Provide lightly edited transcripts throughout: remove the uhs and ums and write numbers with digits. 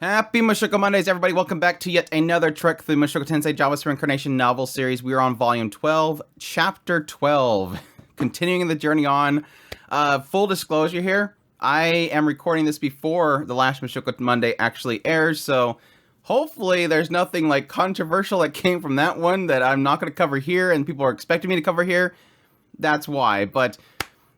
Happy Mushoku Mondays, everybody. Welcome back to yet another trek through Mushoku Tensei Jobless Reincarnation novel series. We are on Volume 12, Chapter 12. Continuing the journey on. Full disclosure here, I am recording this before the last Mushoku Monday actually airs, so hopefully there's nothing like controversial that came from that one that I'm not going to cover here and people are expecting me to cover here. That's why, but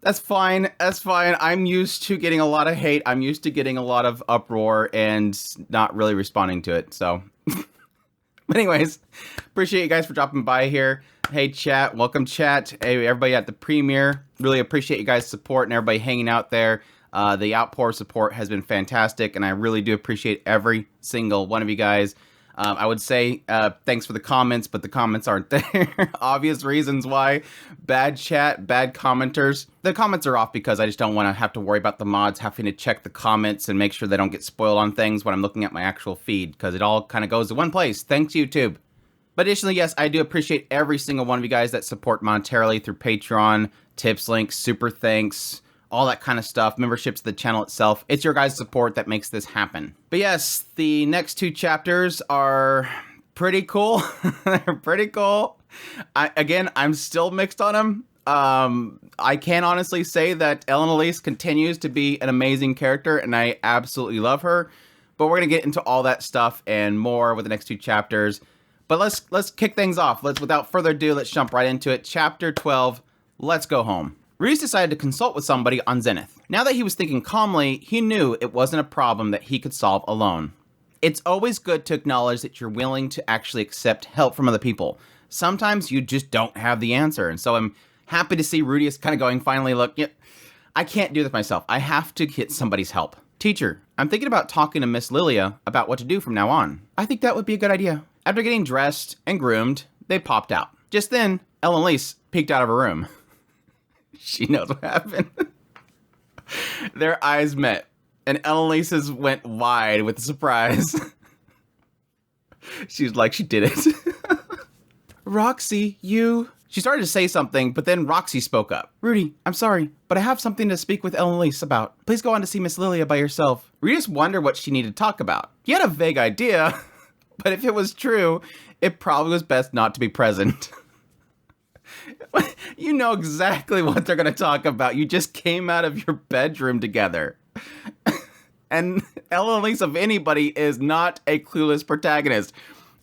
that's fine. That's fine. I'm used to getting a lot of hate. I'm used to getting a lot of uproar and not really responding to it. So, but anyways, appreciate you guys for dropping by here. Hey, chat. Welcome, chat. Hey, everybody at the premiere. Really appreciate you guys' support and everybody hanging out there. The outpour support has been fantastic, and I really do appreciate every single one of you guys. I would say thanks for the comments, but the comments aren't there. Obvious reasons why. Bad chat, bad commenters. The comments are off because I just don't want to have to worry about the mods having to check the comments and make sure they don't get spoiled on things when I'm looking at my actual feed, because it all kind of goes to one place. Thanks, YouTube. But additionally, yes, I do appreciate every single one of you guys that support monetarily through Patreon, tips, links, super thanks, all that kind of stuff, memberships to the channel itself. It's your guys' support that makes this happen. But yes, the next two chapters are pretty cool. They're pretty cool. I'm still mixed on them. I can honestly say that Ellen Elise continues to be an amazing character, and I absolutely love her. But we're going to get into all that stuff and more with the next two chapters. But let's kick things off. Without further ado, let's jump right into it. Chapter 12, let's go home. Reese decided to consult with somebody on Zenith. Now that he was thinking calmly, he knew it wasn't a problem that he could solve alone. It's always good to acknowledge that you're willing to actually accept help from other people. Sometimes you just don't have the answer, and so I'm happy to see Rudy is kind of going, finally, look, I can't do this myself. I have to get somebody's help. Teacher, I'm thinking about talking to Miss Lilia about what to do from now on. I think that would be a good idea. After getting dressed and groomed, they popped out. Just then, Ellen Elise peeked out of her room. She knows what happened. Their eyes met, and Ellen Lisa's went wide with surprise. She's like, she did it. Roxy, you... She started to say something, but then Roxy spoke up. Rudy, I'm sorry, but I have something to speak with Ellen Elise about. Please go on to see Miss Lilia by yourself. Rudy just wondered what she needed to talk about. He had a vague idea, but if it was true, it probably was best not to be present. You know exactly what they're going to talk about. You just came out of your bedroom together. And Ellen Elise, of anybody, is not a clueless protagonist.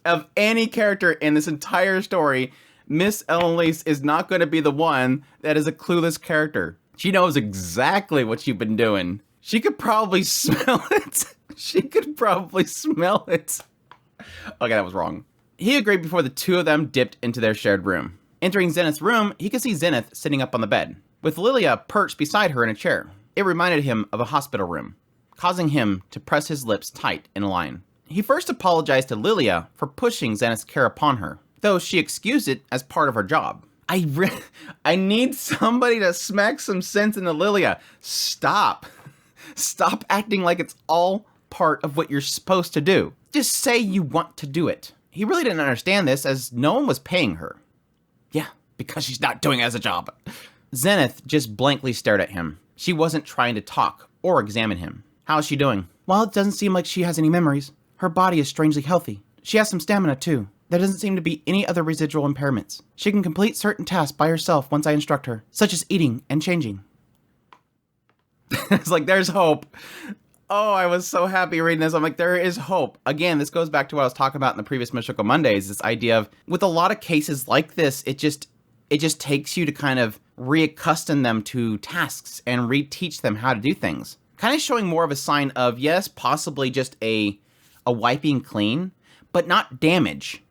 Of any character in this entire story, Miss Ellen Elise is not going to be the one that is a clueless character. She knows exactly what you've been doing. She could probably smell it. She could probably smell it. Okay, that was wrong. He agreed before the two of them dipped into their shared room. Entering Zenith's room, he could see Zenith sitting up on the bed, with Lilia perched beside her in a chair. It reminded him of a hospital room, causing him to press his lips tight in a line. He first apologized to Lilia for pushing Zenith's care upon her, though she excused it as part of her job. I need somebody to smack some sense into Lilia. Stop. Stop acting like it's all part of what you're supposed to do. Just say you want to do it. He really didn't understand this, as no one was paying her. Yeah, because she's not doing it as a job. Zenith just blankly stared at him. She wasn't trying to talk or examine him. How is she doing? Well, it doesn't seem like she has any memories. Her body is strangely healthy. She has some stamina, too. There doesn't seem to be any other residual impairments. She can complete certain tasks by herself once I instruct her, such as eating and changing. It's like, there's hope. Oh, I was so happy reading this. I'm like, there is hope. Again, this goes back to what I was talking about in the previous Mushoku Mondays, this idea of, with a lot of cases like this, it just takes you to kind of reaccustom them to tasks and reteach them how to do things. Kind of showing more of a sign of, yes, possibly just a wiping clean, but not damage.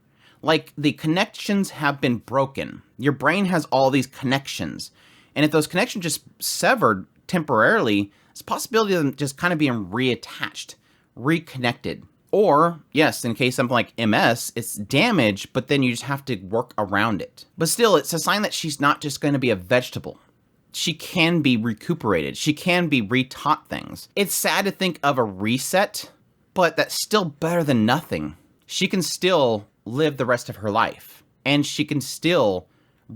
Like, the connections have been broken. Your brain has all these connections. And if those connections just severed temporarily, it's a possibility of them just kind of being reattached, reconnected. Or, yes, in case something like MS, it's damage, but then you just have to work around it. But still, it's a sign that she's not just going to be a vegetable. She can be recuperated. She can be retaught things. It's sad to think of a reset, but that's still better than nothing. She can still live the rest of her life, and she can still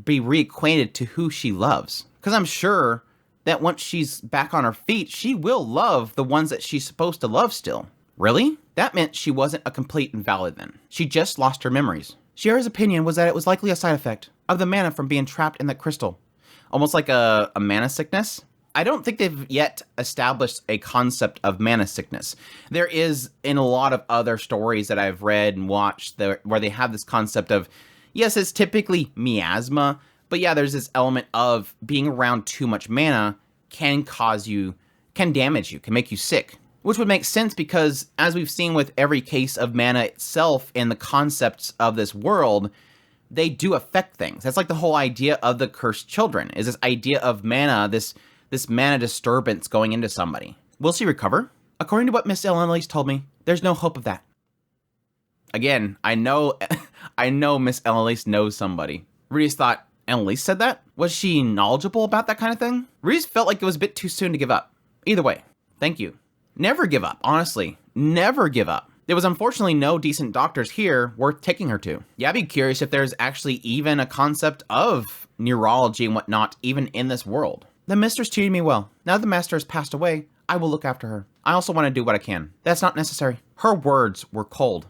be reacquainted to who she loves. Because I'm sure that once she's back on her feet, she will love the ones that she's supposed to love still. Really? That meant she wasn't a complete invalid then. She just lost her memories. Shiera's opinion was that it was likely a side effect of the mana from being trapped in that crystal. Almost like a mana sickness. I don't think they've yet established a concept of mana sickness. There is in a lot of other stories that I've read and watched where they have this concept of, yes, it's typically miasma, but yeah, there's this element of being around too much mana can damage you, can make you sick. Which would make sense because, as we've seen with every case of mana itself in the concepts of this world, they do affect things. That's like the whole idea of the cursed children, is this idea of mana, this mana disturbance going into somebody. Will she recover? According to what Miss Annalise told me, there's no hope of that. Again, I know Miss Annalise knows somebody. Rudius thought, Annalise said that? Was she knowledgeable about that kind of thing? Rudius felt like it was a bit too soon to give up. Either way, thank you. Never give up, honestly. Never give up. There was unfortunately no decent doctors here worth taking her to. Yeah, I'd be curious if there's actually even a concept of neurology and whatnot even in this world. The mistress treated me well. Now that the master has passed away, I will look after her. I also want to do what I can. That's not necessary. Her words were cold.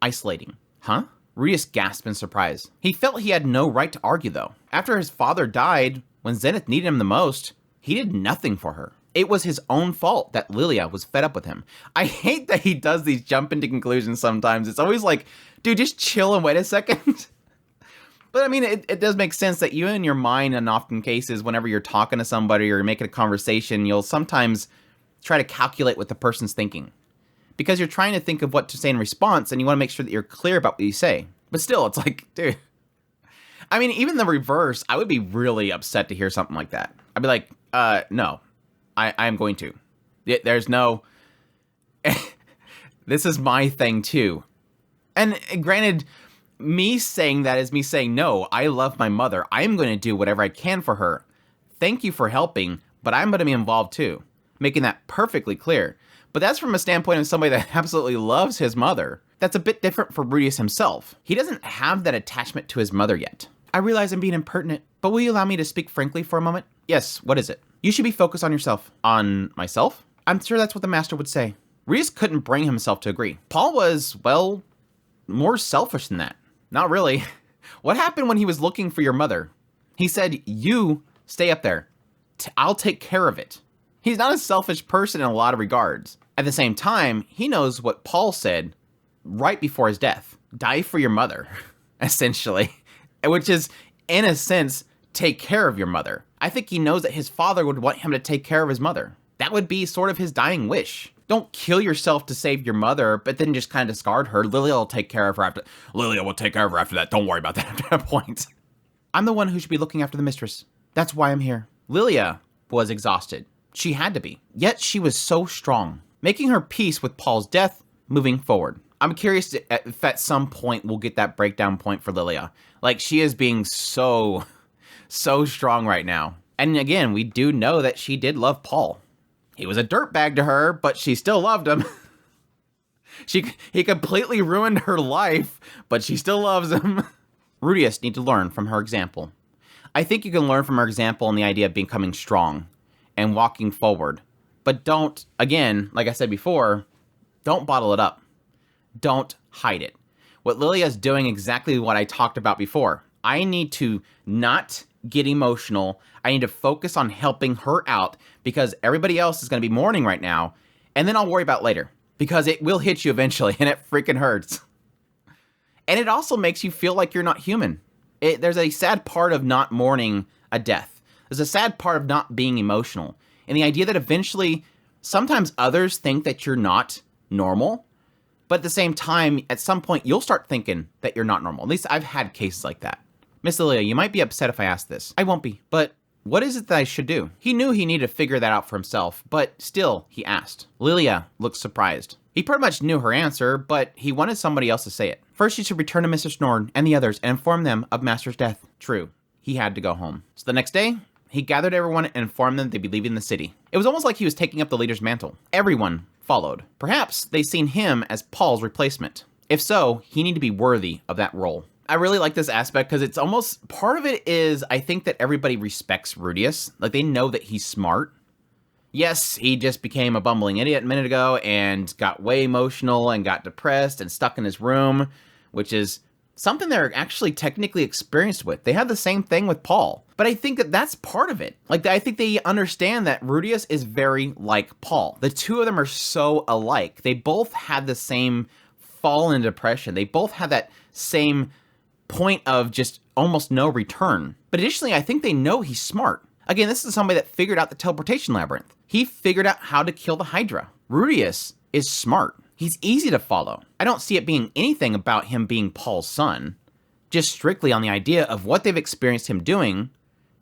Isolating. Huh? Rudius gasped in surprise. He felt he had no right to argue though. After his father died, when Zenith needed him the most, he did nothing for her. It was his own fault that Lilia was fed up with him. I hate that he does these jump into conclusions sometimes. It's always like, dude, just chill and wait a second. But I mean, it does make sense that you in your mind, in often cases, whenever you're talking to somebody or you're making a conversation, you'll sometimes try to calculate what the person's thinking. Because you're trying to think of what to say in response and you want to make sure that you're clear about what you say. But still, it's like, dude. I mean, even the reverse, I would be really upset to hear something like that. I'd be like, no. I am going to. There's no... This is my thing, too. And granted, me saying that is me saying, no, I love my mother. I am going to do whatever I can for her. Thank you for helping, but I'm going to be involved, too. Making that perfectly clear. But that's from a standpoint of somebody that absolutely loves his mother. That's a bit different for Rudius himself. He doesn't have that attachment to his mother yet. I realize I'm being impertinent, but will you allow me to speak frankly for a moment? Yes, what is it? You should be focused on yourself. On myself? I'm sure that's what the master would say. Rudius couldn't bring himself to agree. Paul was, well, more selfish than that. Not really. What happened when he was looking for your mother? He said, you stay up there. I'll take care of it. He's not a selfish person in a lot of regards. At the same time, he knows what Paul said right before his death. Die for your mother, essentially. Which is, in a sense, take care of your mother. I think he knows that his father would want him to take care of his mother. That would be sort of his dying wish. Don't kill yourself to save your mother, but then just kind of discard her. Lilia will take care of her after. Lilia will take care of her after that. Don't worry about that after that point. I'm the one who should be looking after the mistress. That's why I'm here. Lilia was exhausted. She had to be. Yet she was so strong, making her peace with Paul's death, moving forward. I'm curious if at some point we'll get that breakdown point for Lilia. Like, she is being so strong right now. And again, we do know that she did love Paul. He was a dirtbag to her, but she still loved him. He completely ruined her life, but she still loves him. Rudius needs to learn from her example. I think you can learn from her example in the idea of becoming strong and walking forward. But don't, again, like I said before, don't bottle it up. Don't hide it. What Lilia's doing exactly what I talked about before. I need to not get emotional. I need to focus on helping her out because everybody else is going to be mourning right now. And then I'll worry about later because it will hit you eventually and it freaking hurts. And it also makes you feel like you're not human. There's a sad part of not mourning a death. There's a sad part of not being emotional. And the idea that eventually sometimes others think that you're not normal. But at the same time, at some point, you'll start thinking that you're not normal. At least I've had cases like that. Miss Lilia, you might be upset if I ask this. I won't be. But what is it that I should do? He knew he needed to figure that out for himself, but still, he asked. Lilia looked surprised. He pretty much knew her answer, but he wanted somebody else to say it. First, he should return to Mr. Snorn and the others and inform them of Master's death. True. He had to go home. So the next day, he gathered everyone and informed them they'd be leaving the city. It was almost like he was taking up the leader's mantle. Everyone followed. Perhaps they seen him as Paul's replacement. If so, he needed to be worthy of that role. I really like this aspect because it's almost, part of it is, I think that everybody respects Rudius. Like, they know that he's smart. Yes, he just became a bumbling idiot a minute ago and got way emotional and got depressed and stuck in his room, which is something they're actually technically experienced with. They had the same thing with Paul, but I think that that's part of it. Like, I think they understand that Rudius is very like Paul. The two of them are so alike. They both had the same fall into depression. They both had that same point of just almost no return. But additionally, I think they know he's smart. Again, this is somebody that figured out the teleportation labyrinth. He figured out how to kill the Hydra. Rudius is smart. He's easy to follow. I don't see it being anything about him being Paul's son, just strictly on the idea of what they've experienced him doing,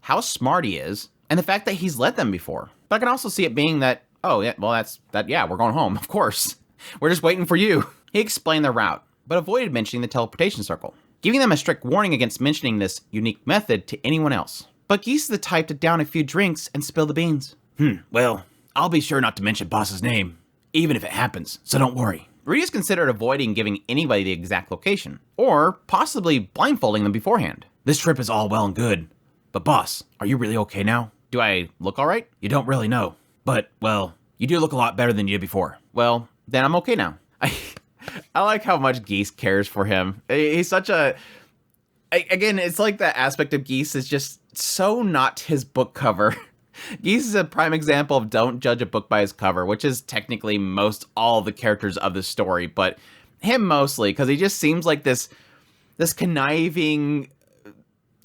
how smart he is, and the fact that he's led them before. But I can also see it being that, oh, yeah, well, yeah, we're going home, of course. We're just waiting for you. He explained the route, but avoided mentioning the teleportation circle, giving them a strict warning against mentioning this unique method to anyone else. But Geese is the type to down a few drinks and spill the beans. Well, I'll be sure not to mention boss's name, even if it happens, so don't worry. Rudius considered avoiding giving anybody the exact location, or possibly blindfolding them beforehand. This trip is all well and good, but boss, are you really okay now? Do I look alright? You don't really know, but, well, you do look a lot better than you did before. Well, then I'm okay now. I like how much Geese cares for him. He's such a... Again, it's like that aspect of Geese is just so not his book cover. Geese is a prime example of don't judge a book by his cover, which is technically most all the characters of the story, but him mostly, because he just seems like this conniving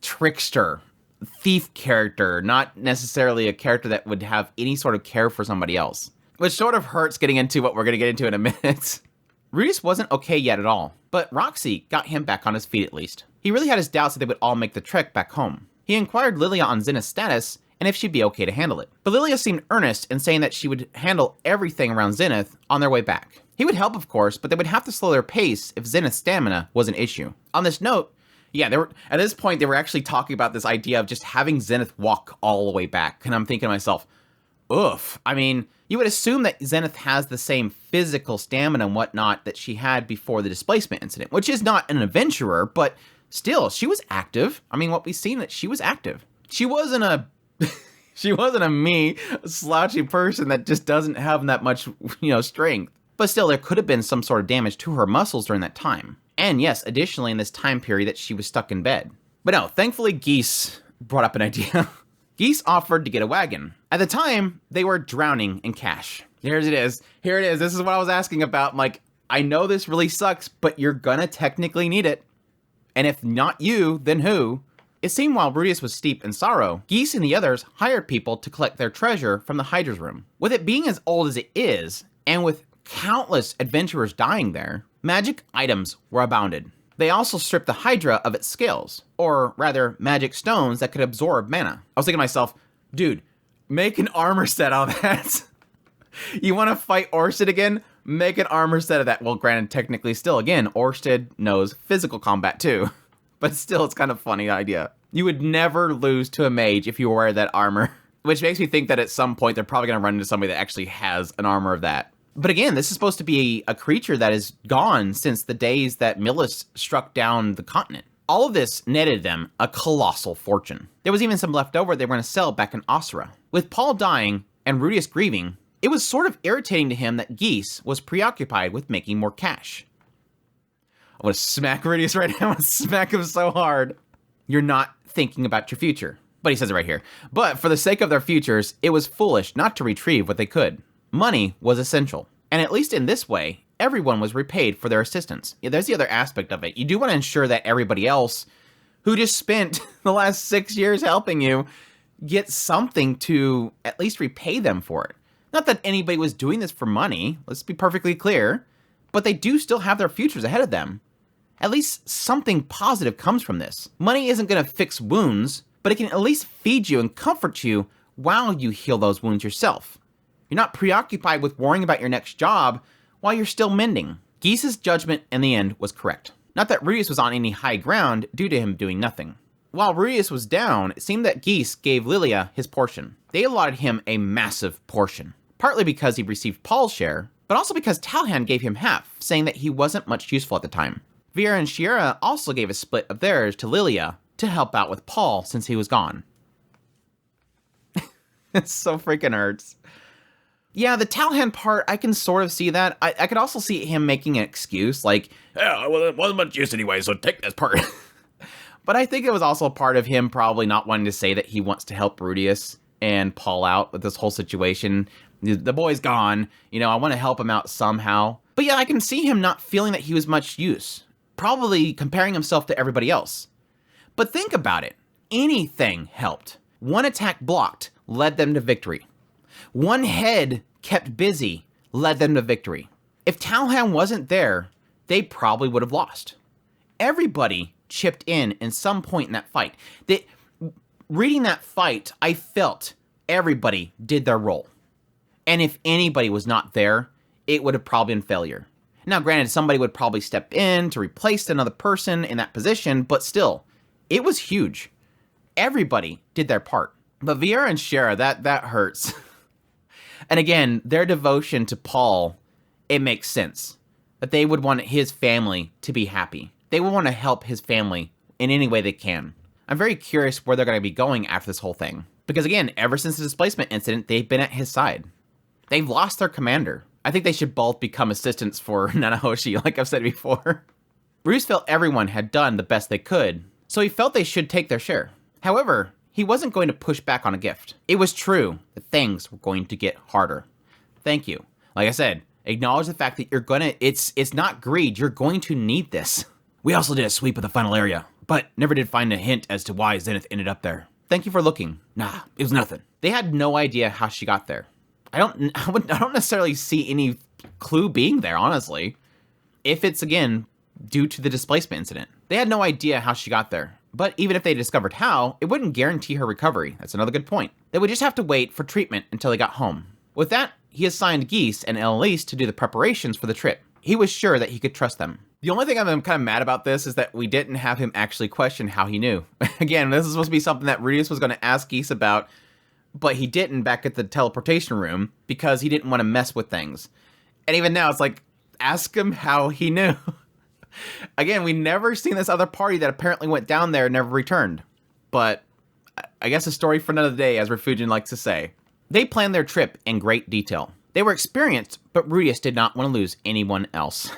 trickster, thief character, not necessarily a character that would have any sort of care for somebody else. Which sort of hurts getting into what we're going to get into in a minute. Rudius wasn't okay yet at all, but Roxy got him back on his feet at least. He really had his doubts that they would all make the trek back home. He inquired Lilia on Zenith's status and if she'd be okay to handle it. But Lilia seemed earnest in saying that she would handle everything around Zenith on their way back. He would help, of course, but they would have to slow their pace if Zenith's stamina was an issue. On this note, yeah, at this point, they were actually talking about this idea of just having Zenith walk all the way back. And I'm thinking to myself, oof. I mean, you would assume that Zenith has the same physical stamina and whatnot that she had before the displacement incident, which is not an adventurer, but still, she was active. I mean, what we've seen that she was active. She wasn't a me slouchy person that just doesn't have that much, strength. But still, there could have been some sort of damage to her muscles during that time. And yes, additionally, in this time period that she was stuck in bed. But no, thankfully, Geese brought up an idea. Geese offered to get a wagon. At the time, they were drowning in cash. Here it is. This is what I was asking about. I'm like, I know this really sucks, but you're gonna technically need it. And if not you, then who? It seemed while Rudius was steeped in sorrow, Geese and the others hired people to collect their treasure from the Hydra's room. With it being as old as it is, and with countless adventurers dying there, magic items were abounded. They also stripped the Hydra of its scales, or rather, magic stones that could absorb mana. I was thinking to myself, dude, make an armor set out of that. You want to fight Orsted again? Make an armor set of that. Well, granted, technically still, again, Orsted knows physical combat too. But still, it's kind of a funny idea. You would never lose to a mage if you wear that armor. Which makes me think that at some point, they're probably going to run into somebody that actually has an armor of that. But again, this is supposed to be a creature that is gone since the days that Millis struck down the continent. All of this netted them a colossal fortune. There was even some left over they were going to sell back in Osira. With Paul dying and Rudius grieving, it was sort of irritating to him that Geese was preoccupied with making more cash. I want to smack Rudius right now. I want to smack him so hard. You're not thinking about your future. But he says it right here. But for the sake of their futures, it was foolish not to retrieve what they could. Money was essential. And at least in this way, everyone was repaid for their assistance. Yeah, there's the other aspect of it. You do want to ensure that everybody else who just spent the last 6 years helping you gets something to at least repay them for it. Not that anybody was doing this for money, let's be perfectly clear, but they do still have their futures ahead of them. At least something positive comes from this. Money isn't going to fix wounds, but it can at least feed you and comfort you while you heal those wounds yourself. You're not preoccupied with worrying about your next job while you're still mending. Geese's judgment in the end was correct. Not that Rudius was on any high ground due to him doing nothing. While Rudius was down, it seemed that Geese gave Lilia his portion. They allotted him a massive portion. Partly because he received Paul's share, but also because Talhan gave him half, saying that he wasn't much useful at the time. Vera and Sharia also gave a split of theirs to Lilia to help out with Paul since he was gone. It so freaking hurts. Yeah, the Talhan part, I can sort of see that. I could also see him making an excuse, like, yeah, well, it wasn't much use anyway, so take this part. But I think it was also part of him probably not wanting to say that he wants to help Rudius and Paul out with this whole situation. The boy's gone, I want to help him out somehow. But yeah, I can see him not feeling that he was much use. Probably comparing himself to everybody else. But think about it. Anything helped. One attack blocked led them to victory. One head kept busy led them to victory. If Talhan wasn't there, they probably would have lost. Everybody chipped in some point in that fight. Reading that fight, I felt everybody did their role. And if anybody was not there, it would have probably been failure. Now, granted, somebody would probably step in to replace another person in that position, but still, it was huge. Everybody did their part. But Vieira and Shara, that hurts. And again, their devotion to Paul, it makes sense. That they would want his family to be happy. They would want to help his family in any way they can. I'm very curious where they're going to be going after this whole thing. Because again, ever since the displacement incident, they've been at his side. They've lost their commander. I think they should both become assistants for Nanahoshi, like I've said before. Bruce felt everyone had done the best they could, so he felt they should take their share. However, he wasn't going to push back on a gift. It was true that things were going to get harder. Thank you. Like I said, acknowledge the fact that it's not greed, you're going to need this. We also did a sweep of the final area, but never did find a hint as to why Zenith ended up there. Thank you for looking. Nah, it was nothing. They had no idea how she got there. I don't necessarily see any clue being there, honestly. If it's, again, due to the displacement incident. They had no idea how she got there. But even if they discovered how, it wouldn't guarantee her recovery. That's another good point. They would just have to wait for treatment until they got home. With that, he assigned Geese and Elise to do the preparations for the trip. He was sure that he could trust them. The only thing I'm kind of mad about this is that we didn't have him actually question how he knew. Again, this is supposed to be something that Rudius was going to ask Geese about, but he didn't back at the teleportation room because he didn't want to mess with things. And even now, it's like, ask him how he knew. Again, we never seen this other party that apparently went down there and never returned. But I guess a story for another day, as Refugin likes to say. They planned their trip in great detail. They were experienced, but Rudius did not want to lose anyone else.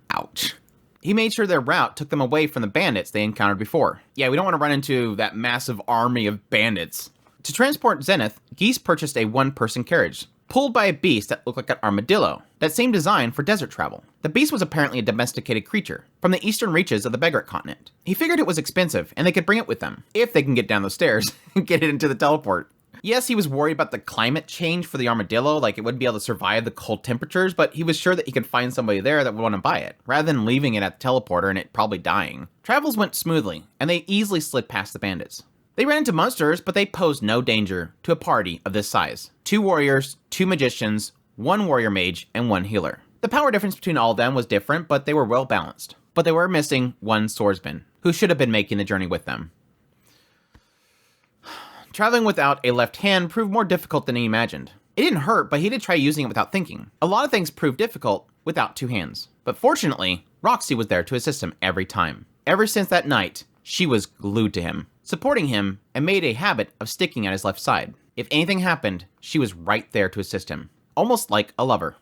Ouch. He made sure their route took them away from the bandits they encountered before. Yeah, we don't want to run into that massive army of bandits. To transport Zenith, Geese purchased a one-person carriage, pulled by a beast that looked like an armadillo, that same design for desert travel. The beast was apparently a domesticated creature, from the eastern reaches of the Begret continent. He figured it was expensive, and they could bring it with them, if they can get down the stairs and get it into the teleport. Yes, he was worried about the climate change for the armadillo, like it wouldn't be able to survive the cold temperatures, but he was sure that he could find somebody there that would want to buy it, rather than leaving it at the teleporter and it probably dying. Travels went smoothly, and they easily slid past the bandits. They ran into monsters, but they posed no danger to a party of this size. 2 warriors, 2 magicians, 1 warrior mage, and 1 healer. The power difference between all of them was different, but they were well balanced. But they were missing 1 swordsman, who should have been making the journey with them. Traveling without a left hand proved more difficult than he imagined. It didn't hurt, but he did try using it without thinking. A lot of things proved difficult without 2 hands. But fortunately, Roxy was there to assist him every time. Ever since that night, she was glued to him, supporting him, and made a habit of sticking at his left side. If anything happened, she was right there to assist him. Almost like a lover.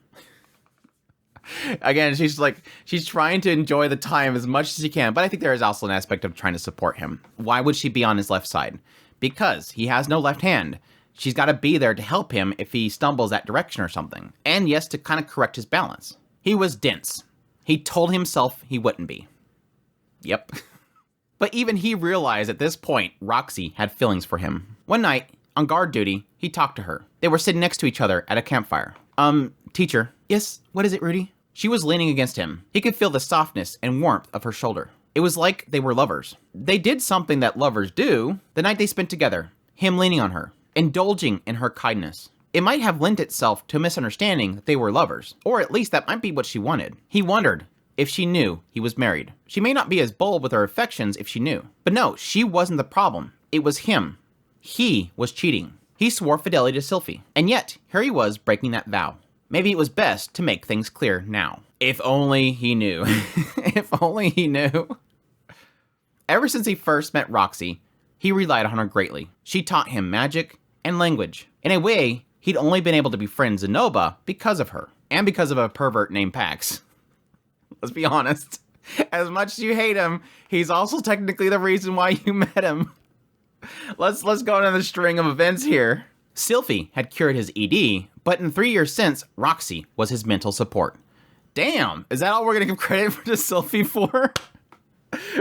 Again, she's trying to enjoy the time as much as she can, but I think there is also an aspect of trying to support him. Why would she be on his left side? Because he has no left hand. She's got to be there to help him if he stumbles that direction or something. And yes, to kind of correct his balance. He was dense. He told himself he wouldn't be. Yep. But even he realized at this point, Roxy had feelings for him. One night, on guard duty, he talked to her. They were sitting next to each other at a campfire. Teacher. Yes, what is it, Rudy? She was leaning against him. He could feel the softness and warmth of her shoulder. It was like they were lovers. They did something that lovers do the night they spent together, him leaning on her, indulging in her kindness. It might have lent itself to a misunderstanding that they were lovers, or at least that might be what she wanted. He wondered if she knew he was married. She may not be as bold with her affections if she knew. But no, she wasn't the problem. It was him. He was cheating. He swore fidelity to Sylphie, and yet here he was breaking that vow. Maybe it was best to make things clear now. If only he knew. If only he knew. Ever since he first met Roxy, he relied on her greatly. She taught him magic and language. In a way, He'd only been able to befriend Zenoba because of her, and because of a pervert named Pax. Let's be honest. As much as you hate him, he's also technically the reason why you met him. Let's go into the string of events here. Sylphie had cured his ED, but in 3 years since, Roxy was his mental support. Damn, is that all we're gonna give credit to Sylphie for?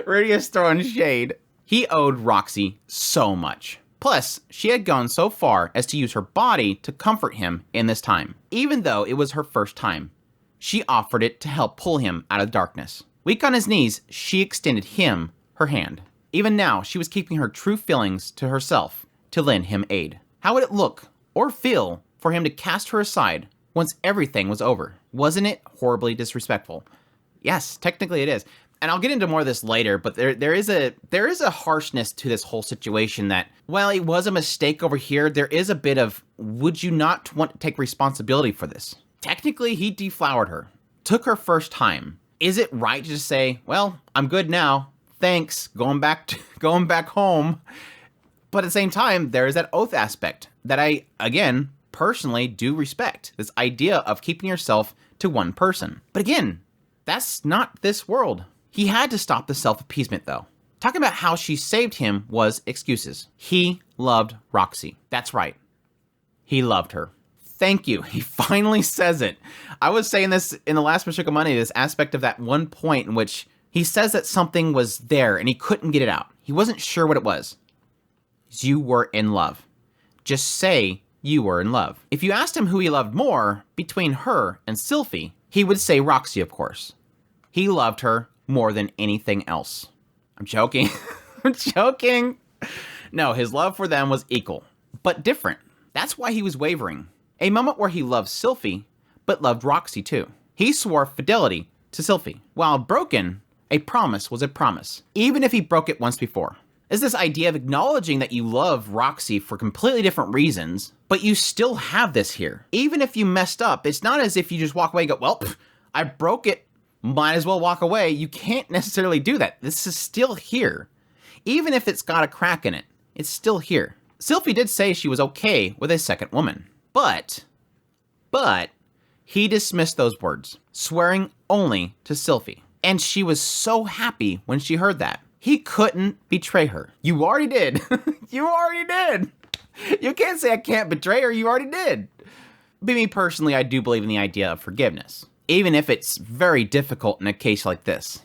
Radius throwing shade. He owed Roxy so much. Plus, she had gone so far as to use her body to comfort him in this time. Even though it was her first time, she offered it to help pull him out of darkness. Weak on his knees, she extended him her hand. Even now, she was keeping her true feelings to herself to lend him aid. How would it look or feel for him to cast her aside once everything was over? Wasn't it horribly disrespectful? Yes, technically it is. And I'll get into more of this later, but there is a harshness to this whole situation that, while it was a mistake over here, there is a bit of, would you not want to take responsibility for this? Technically, he deflowered her. Took her first time. Is it right to just say, well, I'm good now. Thanks. Going back home. But at the same time, there is that oath aspect that I, again, personally do respect. This idea of keeping yourself to one person. But again, that's not this world. He had to stop the self-appeasement, though. Talking about how she saved him was excuses. He loved Roxy. That's right. He loved her. Thank you. He finally says it. I was saying this in the last Mushoku Monday, this aspect of that one point in which he says that something was there and he couldn't get it out. He wasn't sure what it was. You were in love. Just say you were in love. If you asked him who he loved more between her and Sylphie, he would say Roxy, of course. He loved her more than anything else. I'm joking. I'm joking. No, his love for them was equal, but different. That's why he was wavering. A moment where he loved Sylphie, but loved Roxy too. He swore fidelity to Sylphie. While broken, a promise was a promise, even if he broke it once before. It's this idea of acknowledging that you love Roxy for completely different reasons, but you still have this here. Even if you messed up, it's not as if you just walk away and go, well, I broke it, might as well walk away. You can't necessarily do that. This is still here. Even if it's got a crack in it, it's still here. Sylphie did say she was okay with a second woman, but he dismissed those words, swearing only to Sylphie. And she was so happy when she heard that. He couldn't betray her. You already did. You already did. You can't say I can't betray her. You already did. But me personally, I do believe in the idea of forgiveness, even if it's very difficult in a case like this.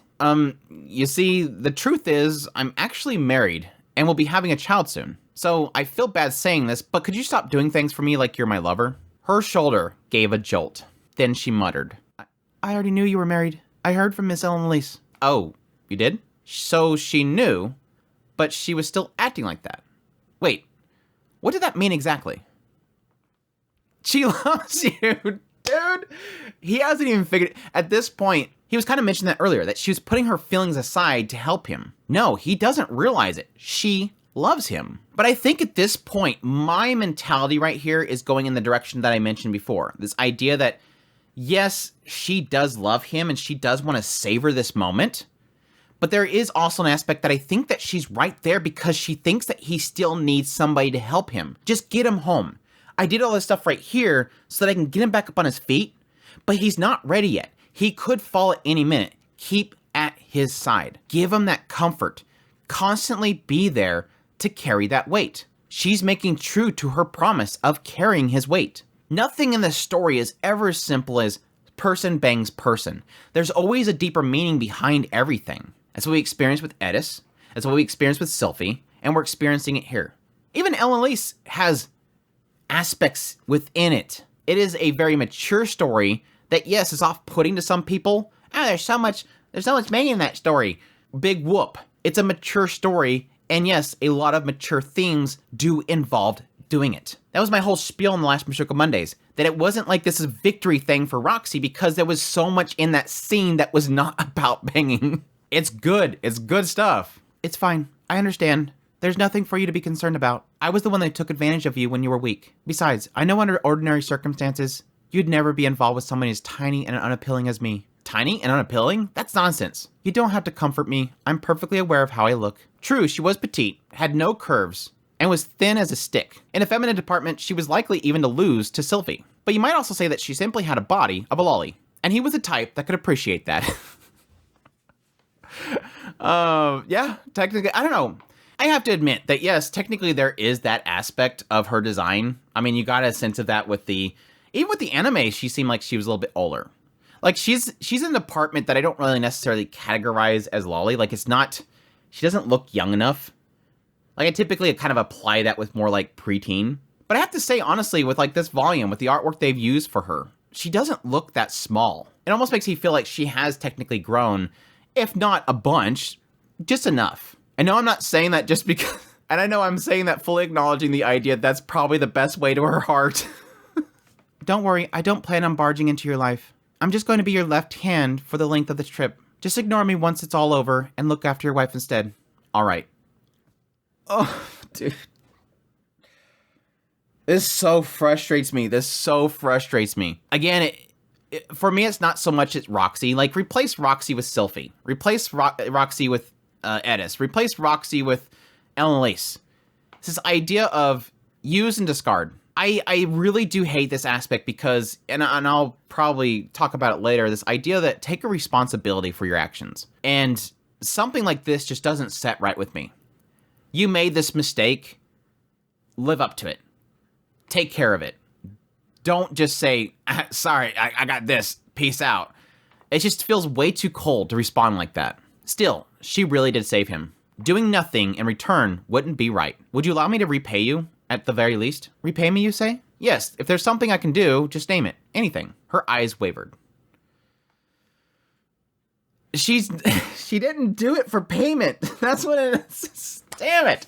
You see, the truth is, I'm actually married and will be having a child soon. So I feel bad saying this, but could you stop doing things for me like you're my lover? Her shoulder gave a jolt. Then she muttered, I already knew you were married. I heard from Miss Ellen Elise. Oh, you did? So she knew, but she was still acting like that. Wait, what did that mean exactly? She loves you, dude. He hasn't even figured it. At this point, he was kind of mentioning that earlier, that she was putting her feelings aside to help him. No, he doesn't realize it. She loves him. But I think at this point, my mentality right here is going in the direction that I mentioned before. This idea that, yes, she does love him and she does want to savor this moment. But there is also an aspect that I think that she's right there because she thinks that he still needs somebody to help him. Just get him home. I did all this stuff right here so that I can get him back up on his feet, but he's not ready yet. He could fall at any minute. Keep at his side. Give him that comfort. Constantly be there to carry that weight. She's making true to her promise of carrying his weight. Nothing in this story is ever as simple as person bangs person. There's always a deeper meaning behind everything. That's what we experienced with Edis. That's what we experienced with Sylphie. And we're experiencing it here. Even Ellen Elise has aspects within it. It is a very mature story that, yes, is off-putting to some people. There's so much meaning in that story. Big whoop. It's a mature story. And yes, a lot of mature themes do involve doing it. That was my whole spiel in the last Mushoku Mondays. That it wasn't like this is a victory thing for Roxy because there was so much in that scene that was not about banging. It's good. It's good stuff. It's fine. I understand. There's nothing for you to be concerned about. I was the one that took advantage of you when you were weak. Besides, I know under ordinary circumstances, you'd never be involved with someone as tiny and unappealing as me. Tiny and unappealing? That's nonsense. You don't have to comfort me. I'm perfectly aware of how I look. True, she was petite, had no curves, and was thin as a stick. In a feminine department, she was likely even to lose to Sylvie. But you might also say that she simply had a body of a lolly, and he was the type that could appreciate that. Yeah, technically, I don't know. I have to admit that, yes, technically there is that aspect of her design. I mean, you got a sense of that with even with the anime, she seemed like she was a little bit older. Like, she's in an department that I don't really necessarily categorize as lolly. Like, she doesn't look young enough. Like, I typically kind of apply that with more, like, preteen. But I have to say, honestly, with, like, this volume, with the artwork they've used for her, she doesn't look that small. It almost makes me feel like she has technically grown, if not a bunch, just enough. I know I'm not saying that just because... And I know I'm saying that fully acknowledging the idea that's probably the best way to her heart. Don't worry, I don't plan on barging into your life. I'm just going to be your left hand for the length of this trip. Just ignore me once it's all over and look after your wife instead. All right. Oh, dude. This so frustrates me. Again, for me, it's not so much it's Roxy. Like, replace Roxy with Sylphie. Replace Roxy with Edis. Replace Roxy with Elise. It's this idea of use and discard. I really do hate this aspect because, and I'll probably talk about it later, this idea that take a responsibility for your actions. And something like this just doesn't set right with me. You made this mistake, live up to it. Take care of it. Don't just say, sorry, I got this, peace out. It just feels way too cold to respond like that. Still, she really did save him. Doing nothing in return wouldn't be right. Would you allow me to repay you? At the very least. Repay me, you say? Yes, if there's something I can do, just name it. Anything. Her eyes wavered. She didn't do it for payment. That's what it is. Damn it.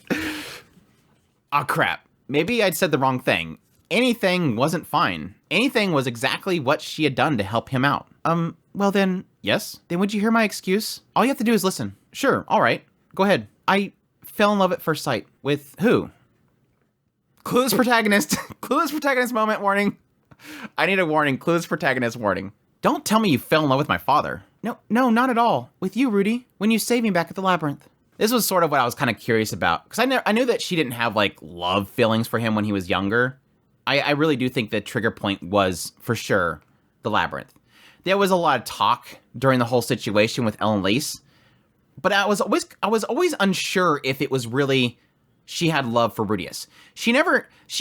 Oh, crap. Maybe I'd said the wrong thing. Anything wasn't fine. Anything was exactly what she had done to help him out. Well then, yes? Then would you hear my excuse? All you have to do is listen. Sure, all right. Go ahead. I fell in love at first sight. With who? Clueless protagonist. Clueless protagonist moment warning. I need a warning. Clueless protagonist warning. Don't tell me you fell in love with my father. No, not at all. With you, Rudy, when you saved me back at the labyrinth. This was sort of what I was kind of curious about. Because I knew that she didn't have, like, love feelings for him when he was younger. I really do think the trigger point was, for sure, the labyrinth. There was a lot of talk during the whole situation with Ellen Lease. But I was always unsure if it was really... she had love for Rudius. She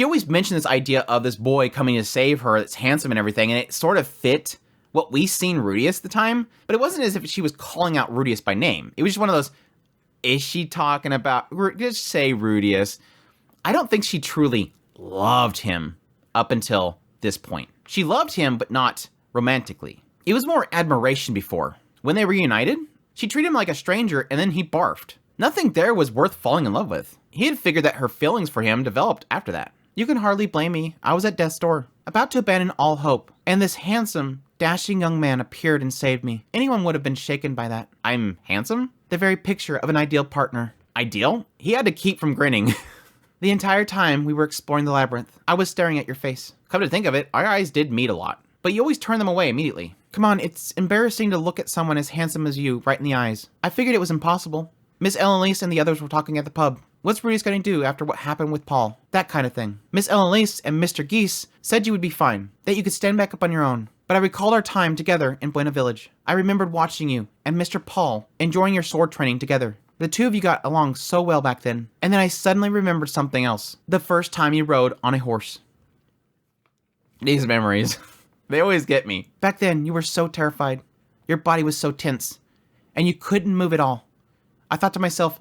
always mentioned this idea of this boy coming to save her that's handsome and everything, and it sort of fit what we seen Rudius at the time, but it wasn't as if she was calling out Rudius by name. It was just one of those, is she talking about, just say Rudius. I don't think she truly loved him up until this point. She loved him, but not romantically. It was more admiration before. When they reunited, she treated him like a stranger, and then he barfed. Nothing there was worth falling in love with. He had figured that her feelings for him developed after that. You can hardly blame me. I was at death's door, about to abandon all hope, and this handsome, dashing young man appeared and saved me. Anyone would have been shaken by that. I'm handsome? The very picture of an ideal partner. Ideal? He had to keep from grinning. The entire time we were exploring the labyrinth, I was staring at your face. Come to think of it, our eyes did meet a lot, but you always turn them away immediately. Come on, it's embarrassing to look at someone as handsome as you right in the eyes. I figured it was impossible. Miss Ellenlise and the others were talking at the pub. What's Rudy's going to do after what happened with Paul? That kind of thing. Miss Ellenlise and Mr. Geese said you would be fine, that you could stand back up on your own. But I recalled our time together in Buena Village. I remembered watching you and Mr. Paul enjoying your sword training together. The two of you got along so well back then. And then I suddenly remembered something else. The first time you rode on a horse. These memories. They always get me. Back then, you were so terrified. Your body was so tense. And you couldn't move at all. I thought to myself,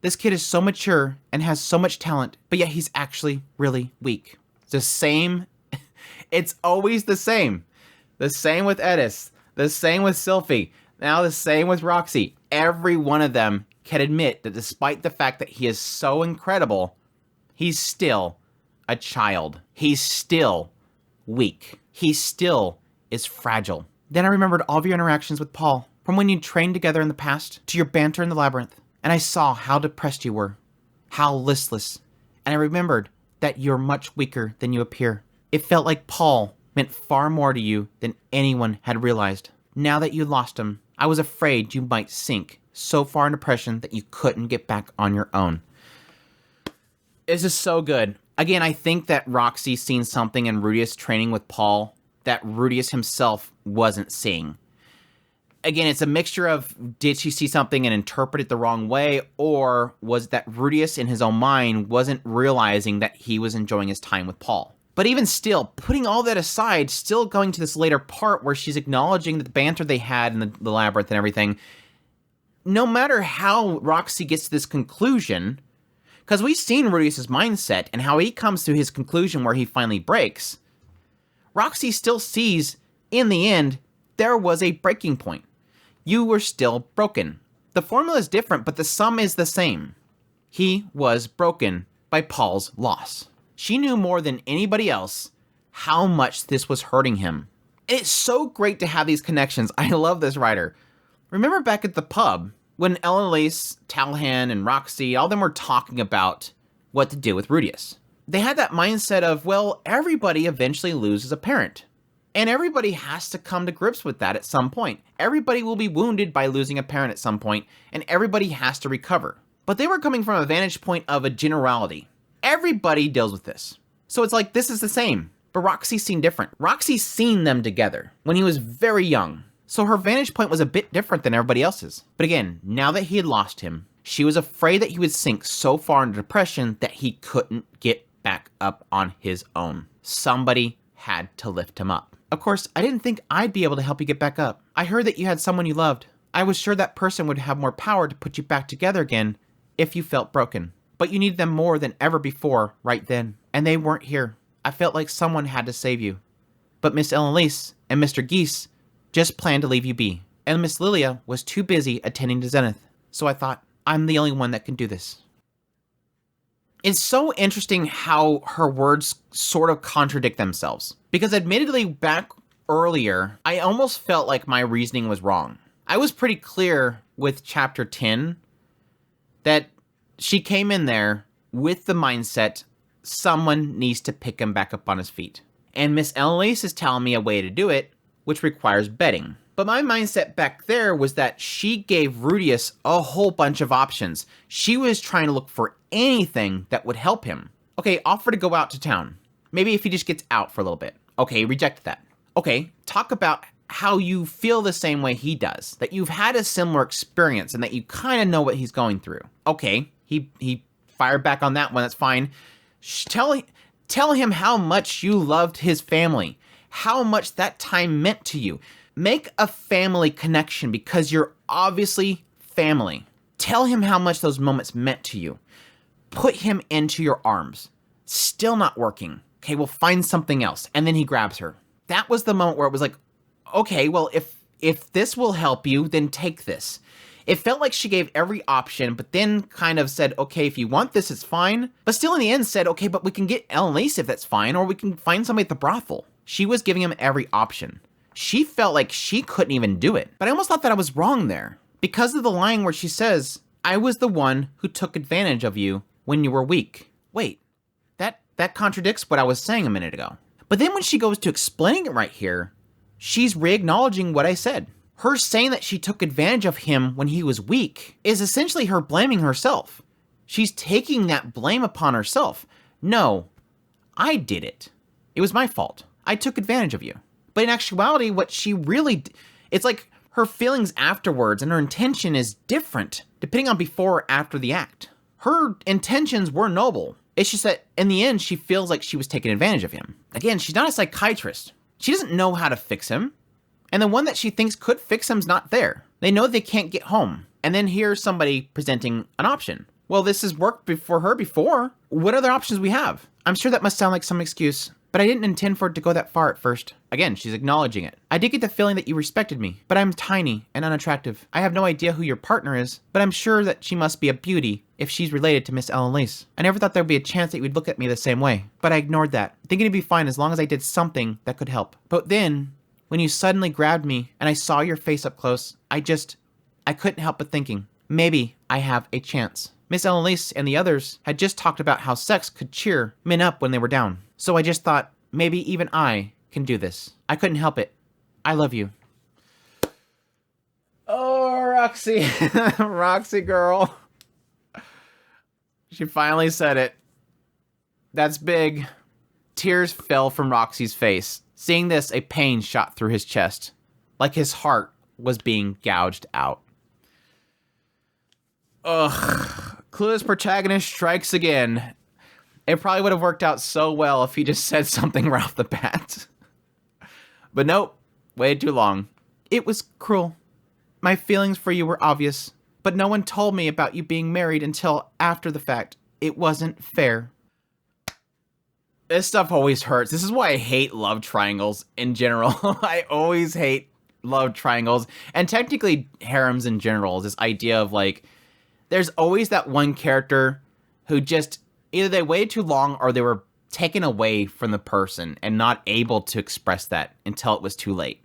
this kid is so mature and has so much talent, but yet he's actually really weak. It's the same. It's always the same. The same with Edis. The same with Sylphie. Now the same with Roxy. Every one of them can admit that despite the fact that he is so incredible, he's still a child. He's still weak. He still is fragile. Then I remembered all of your interactions with Paul. From when you trained together in the past, to your banter in the labyrinth, and I saw how depressed you were, how listless, and I remembered that you're much weaker than you appear. It felt like Paul meant far more to you than anyone had realized. Now that you lost him, I was afraid you might sink so far in depression that you couldn't get back on your own. This is so good. Again, I think that Roxy's seen something in Rudius training with Paul that Rudius himself wasn't seeing. Again, it's a mixture of, did she see something and interpret it the wrong way, or was that Rudius in his own mind wasn't realizing that he was enjoying his time with Paul? But even still, putting all that aside, still going to this later part where she's acknowledging the banter they had in the labyrinth and everything, no matter how Roxy gets to this conclusion, because we've seen Rudius' mindset and how he comes to his conclusion where he finally breaks, Roxy still sees, in the end, there was a breaking point. You were still broken. The formula is different, but the sum is the same. He was broken by Paul's loss. She knew more than anybody else how much this was hurting him. It's so great to have these connections. I love this writer. Remember back at the pub when Elise, Talhan, and Roxy, all of them were talking about what to do with Rudius. They had that mindset of, well, everybody eventually loses a parent. And everybody has to come to grips with that at some point. Everybody will be wounded by losing a parent at some point, and everybody has to recover. But they were coming from a vantage point of a generality. Everybody deals with this. So it's like, this is the same. But Roxy's seen different. Roxy's seen them together when he was very young. So her vantage point was a bit different than everybody else's. But again, now that he had lost him, she was afraid that he would sink so far into depression that he couldn't get back up on his own. Somebody had to lift him up. Of course, I didn't think I'd be able to help you get back up. I heard that you had someone you loved. I was sure that person would have more power to put you back together again if you felt broken. But you needed them more than ever before right then. And they weren't here. I felt like someone had to save you. But Miss Elise and Mr. Geese just planned to leave you be. And Miss Lilia was too busy attending to Zenith. So I thought, I'm the only one that can do this. It's so interesting how her words sort of contradict themselves. Because admittedly, back earlier, I almost felt like my reasoning was wrong. I was pretty clear with chapter 10 that she came in there with the mindset, someone needs to pick him back up on his feet. And Miss Elise is telling me a way to do it, which requires betting. But my mindset back there was that she gave Rudius a whole bunch of options. She was trying to look for anything that would help him. Okay, offer to go out to town. Maybe if he just gets out for a little bit. Okay, reject that. Okay, talk about how you feel the same way he does. That you've had a similar experience and that you kind of know what he's going through. Okay, he fired back on that one, that's fine. Tell him how much you loved his family. How much that time meant to you. Make a family connection because you're obviously family. Tell him how much those moments meant to you. Put him into your arms. Still not working. Okay, we'll find something else. And then he grabs her. That was the moment where it was like, okay, well, if this will help you, then take this. It felt like she gave every option, but then kind of said, okay, if you want this, it's fine. But still in the end said, okay, but we can get Elise if that's fine, or we can find somebody at the brothel. She was giving him every option. She felt like she couldn't even do it. But I almost thought that I was wrong there. Because of the line where she says, I was the one who took advantage of you when you were weak. Wait, that contradicts what I was saying a minute ago. But then when she goes to explaining it right here, she's re-acknowledging what I said. Her saying that she took advantage of him when he was weak is essentially her blaming herself. She's taking that blame upon herself. No, I did it. It was my fault. I took advantage of you. But in actuality, what she really... It's like her feelings afterwards and her intention is different depending on before or after the act. Her intentions were noble. It's just that in the end, she feels like she was taking advantage of him. Again, she's not a psychiatrist. She doesn't know how to fix him. And the one that she thinks could fix him's not there. They know they can't get home. And then here's somebody presenting an option. Well, this has worked for her before. What other options we have? I'm sure that must sound like some excuse, but I didn't intend for it to go that far at first. Again, she's acknowledging it. I did get the feeling that you respected me, but I'm tiny and unattractive. I have no idea who your partner is, but I'm sure that she must be a beauty if she's related to Miss Elise. I never thought there'd be a chance that you would look at me the same way, but I ignored that, thinking it'd be fine as long as I did something that could help. But then, when you suddenly grabbed me and I saw your face up close, I couldn't help but thinking, maybe I have a chance. Miss Elise and the others had just talked about how sex could cheer men up when they were down. So I just thought, maybe even I can do this. I couldn't help it. I love you. Oh, Roxy. Roxy girl. She finally said it. That's big. Tears fell from Roxy's face. Seeing this, a pain shot through his chest, like his heart was being gouged out. Ugh. Clueless protagonist strikes again. It probably would have worked out so well if he just said something right off the bat. But nope, waited too long. It was cruel. My feelings for you were obvious, but no one told me about you being married until after the fact. It wasn't fair. This stuff always hurts. This is why I hate love triangles in general. I always hate love triangles. And technically harems in general, this idea of like, there's always that one character who just, either they waited too long or they were taken away from the person and not able to express that until it was too late.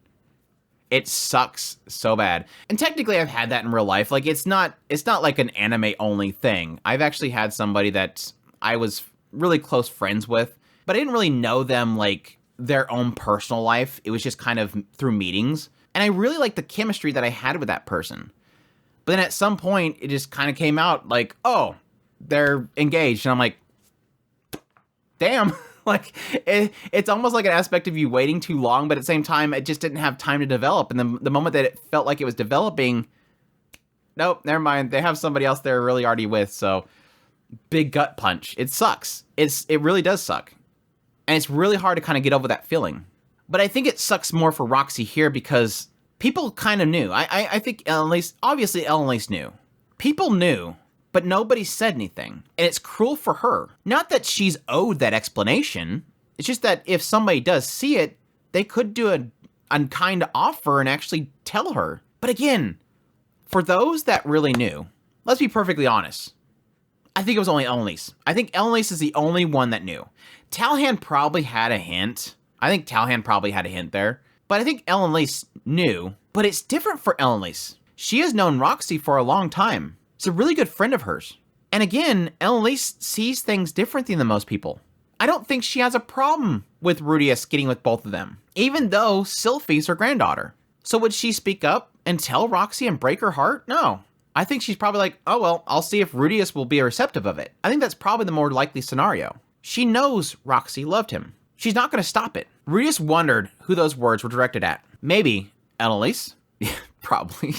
It sucks so bad. And technically I've had that in real life. Like it's not like an anime only thing. I've actually had somebody that I was really close friends with, but I didn't really know them like their own personal life. It was just kind of through meetings. And I really liked the chemistry that I had with that person. But then at some point it just kind of came out like, oh, they're engaged. And I'm like, damn. Like, it's almost like an aspect of you waiting too long, but at the same time, it just didn't have time to develop. And then the moment that it felt like it was developing, nope, never mind. They have somebody else they're really already with, so big gut punch. It sucks. It really does suck. And it's really hard to kind of get over that feeling. But I think it sucks more for Roxy here because people kind of knew. I think obviously Ellen Lace knew. People knew. But nobody said anything, and it's cruel for her. Not that she's owed that explanation, it's just that if somebody does see it, they could do an unkind offer and actually tell her. But again, for those that really knew, let's be perfectly honest, I think it was only Ellen Lace. I think Ellen Lace is the only one that knew. Talhan probably had a hint. I think Talhan probably had a hint there. But I think Ellen Lace knew, but it's different for Ellen Lace. She has known Roxy for a long time. It's a really good friend of hers. And again, Ellen Lace sees things differently than most people. I don't think she has a problem with Rudius getting with both of them, even though Sylphie's her granddaughter. So would she speak up and tell Roxy and break her heart? No. I think she's probably like, oh well, I'll see if Rudius will be receptive of it. I think that's probably the more likely scenario. She knows Roxy loved him. She's not going to stop it. Rudius wondered who those words were directed at. Maybe Ellen Lace? Yeah, probably.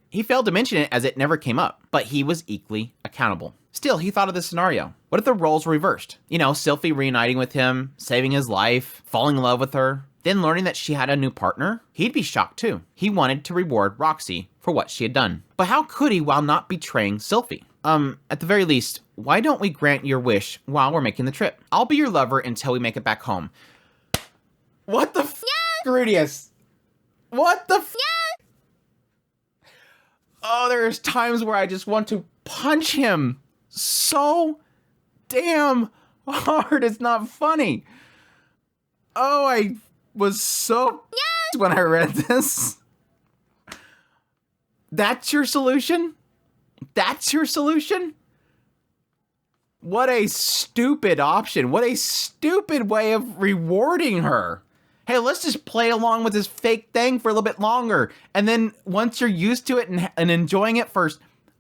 He failed to mention it as it never came up, but he was equally accountable. Still, he thought of this scenario. What if the roles were reversed? You know, Sylphie reuniting with him, saving his life, falling in love with her, then learning that she had a new partner? He'd be shocked too. He wanted to reward Roxy for what she had done. But how could he while not betraying Sylphie? At the very least, why don't we grant your wish while we're making the trip? I'll be your lover until we make it back home. What the f***, Rudius? What the f***? Oh, there's times where I just want to punch him so damn hard. It's not funny. Oh, I was so when I read this. That's your solution? That's your solution? What a stupid option. What a stupid way of rewarding her. Hey, let's just play along with this fake thing for a little bit longer. And then once you're used to it and enjoying it for,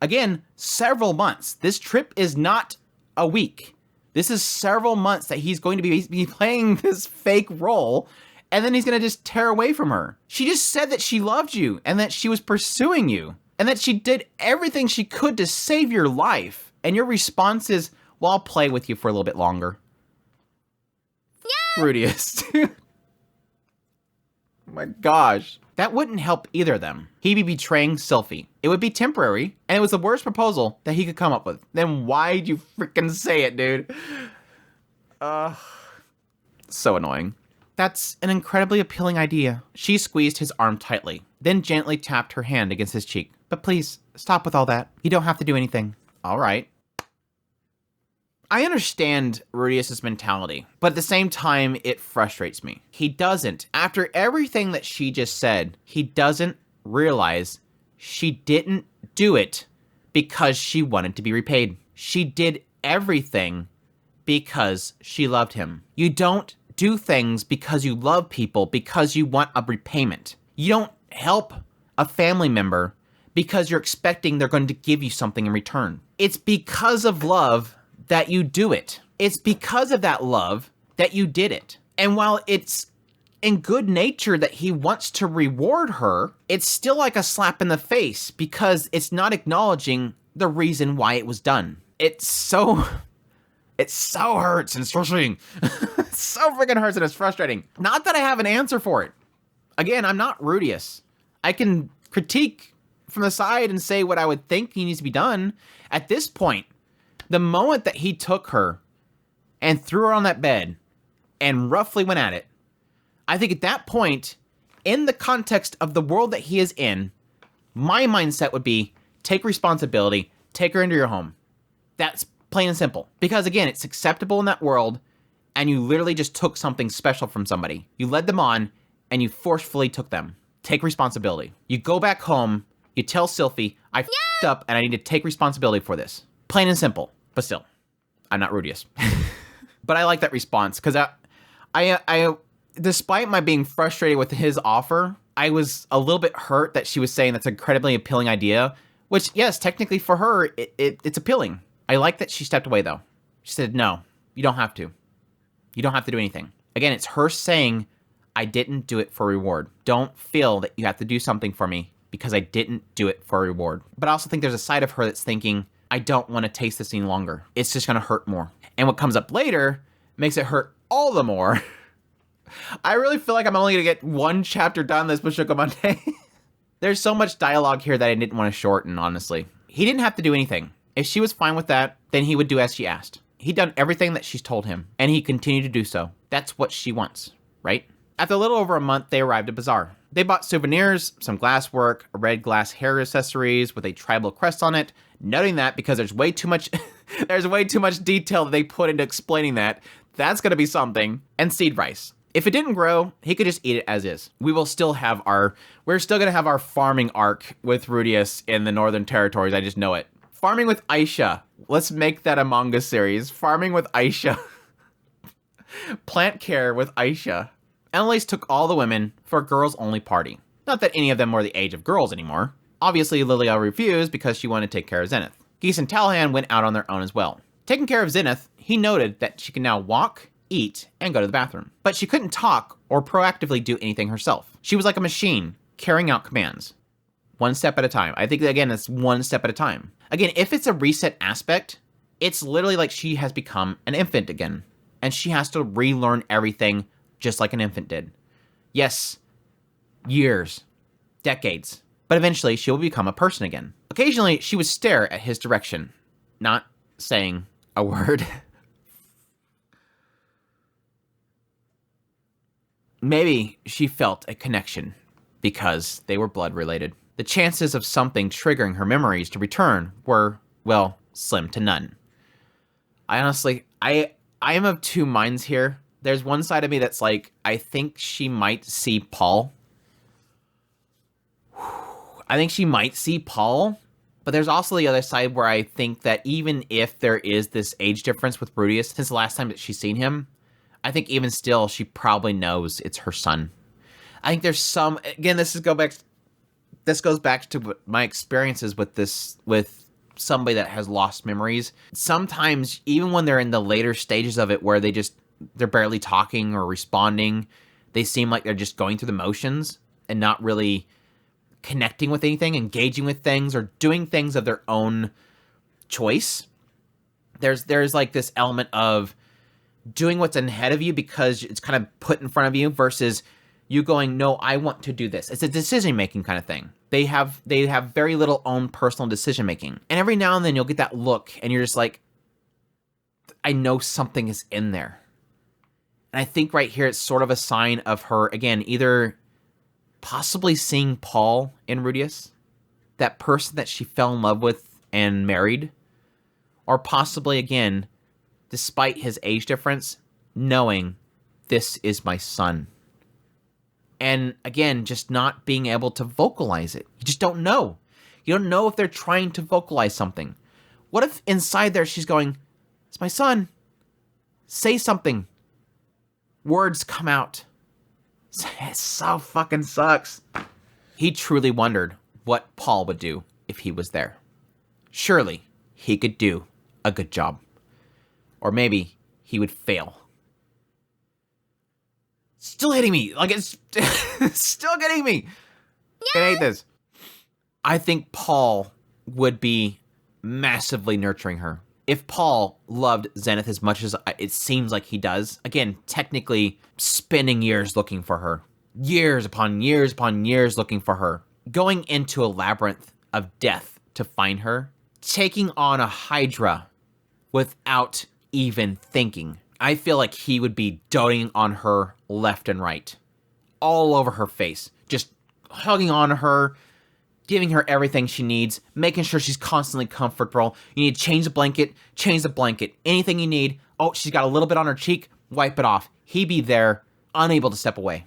again, several months. This trip is not a week. This is several months that he's going to be playing this fake role. And then he's going to just tear away from her. She just said that she loved you and that she was pursuing you. And that she did everything she could to save your life. And your response is, well, I'll play with you for a little bit longer. Yeah. Rudius. My gosh. That wouldn't help either of them. He'd be betraying Sylphie. It would be temporary, and it was the worst proposal that he could come up with. Then why'd you freaking say it, dude? So annoying. That's an incredibly appealing idea. She squeezed his arm tightly, then gently tapped her hand against his cheek. But please, stop with all that. You don't have to do anything. All right. I understand Rudius's mentality, but at the same time, it frustrates me. He doesn't, after everything that she just said, he doesn't realize she didn't do it because she wanted to be repaid. She did everything because she loved him. You don't do things because you love people because you want a repayment. You don't help a family member because you're expecting they're going to give you something in return. It's because of love that you do it. It's because of that love that you did it. And while it's in good nature that he wants to reward her, it's still like a slap in the face because it's not acknowledging the reason why it was done. It so hurts and it's frustrating. It so freaking hurts and it's frustrating. Not that I have an answer for it. Again, I'm not Rudius. I can critique from the side and say what I would think needs to be done. At this point, the moment that he took her and threw her on that bed and roughly went at it, I think at that point, in the context of the world that he is in, my mindset would be, take responsibility, take her into your home. That's plain and simple. Because again, it's acceptable in that world, and you literally just took something special from somebody. You led them on, and you forcefully took them. Take responsibility. You go back home, you tell Sylphie, I f***ed up, and I need to take responsibility for this. Plain and simple. But still, I'm not Rudius. But I like that response, because I despite my being frustrated with his offer, I was a little bit hurt that she was saying that's an incredibly appealing idea, which, yes, technically for her, it's appealing. I like that she stepped away, though. She said, no, you don't have to. You don't have to do anything. Again, it's her saying, I didn't do it for reward. Don't feel that you have to do something for me because I didn't do it for reward. But I also think there's a side of her that's thinking, I don't want to taste this any longer. It's just going to hurt more. And what comes up later makes it hurt all the more. I really feel like I'm only going to get one chapter done this Mushoku Monday. There's so much dialogue here that I didn't want to shorten, honestly. He didn't have to do anything. If she was fine with that, then he would do as she asked. He'd done everything that she's told him, and he continued to do so. That's what she wants, right? After a little over a month, they arrived at Bazaar. They bought souvenirs, some glasswork, a red glass hair accessories with a tribal crest on it, noting that because there's way too much detail that they put into explaining that, that's going to be something, and seed rice. If it didn't grow, he could just eat it as is. We're still going to have our farming arc with Rudius in the Northern Territories. I just know it. Farming with Aisha. Let's make that a manga series. Farming with Aisha. Plant care with Aisha. Annalise took all the women for a girls-only party. Not that any of them were the age of girls anymore. Obviously, Lilia refused because she wanted to take care of Zenith. Geese and Talahan went out on their own as well. Taking care of Zenith, he noted that she can now walk, eat, and go to the bathroom. But she couldn't talk or proactively do anything herself. She was like a machine, carrying out commands. One step at a time. I think, again, it's one step at a time. Again, if it's a reset aspect, it's literally like she has become an infant again. And she has to relearn everything just like an infant did. Yes, years, decades. But eventually, she will become a person again. Occasionally, she would stare at his direction, not saying a word. Maybe she felt a connection because they were blood related. The chances of something triggering her memories to return were, well, slim to none. I am of two minds here. There's one side of me that's like, I think she might see Paul. I think she might see Paul, but there's also the other side where I think that even if there is this age difference with Rudius since the last time that she's seen him, I think even still, she probably knows it's her son. I think there's some, again, this goes back to my experiences with somebody that has lost memories. Sometimes, even when they're in the later stages of it where they're barely talking or responding, they seem like they're just going through the motions and not really connecting with anything, engaging with things, or doing things of their own choice. There's like this element of doing what's ahead of you because it's kind of put in front of you versus you going, no, I want to do this. It's a decision-making kind of thing. They have very little own personal decision-making. And every now and then you'll get that look and you're just like, I know something is in there. And I think right here it's sort of a sign of her, again, either possibly seeing Paul in Rudius, that person that she fell in love with and married, or possibly, again, despite his age difference, knowing this is my son. And again, just not being able to vocalize it. You just don't know. You don't know if they're trying to vocalize something. What if inside there she's going, it's my son. Say something. Words come out. It so fucking sucks. He truly wondered what Paul would do if he was there. Surely he could do a good job. Or maybe he would fail. Still hitting me. Like, it's still getting me. I hate this. I think Paul would be massively nurturing her. If Paul loved Zenith as much as it seems like he does, again, technically spending years looking for her, years upon years upon years looking for her, going into a labyrinth of death to find her, taking on a Hydra without even thinking. I feel like he would be doting on her left and right, all over her face, just hugging on her, giving her everything she needs, making sure she's constantly comfortable. You need to change the blanket, anything you need. Oh, she's got a little bit on her cheek, wipe it off. He'd be there, unable to step away.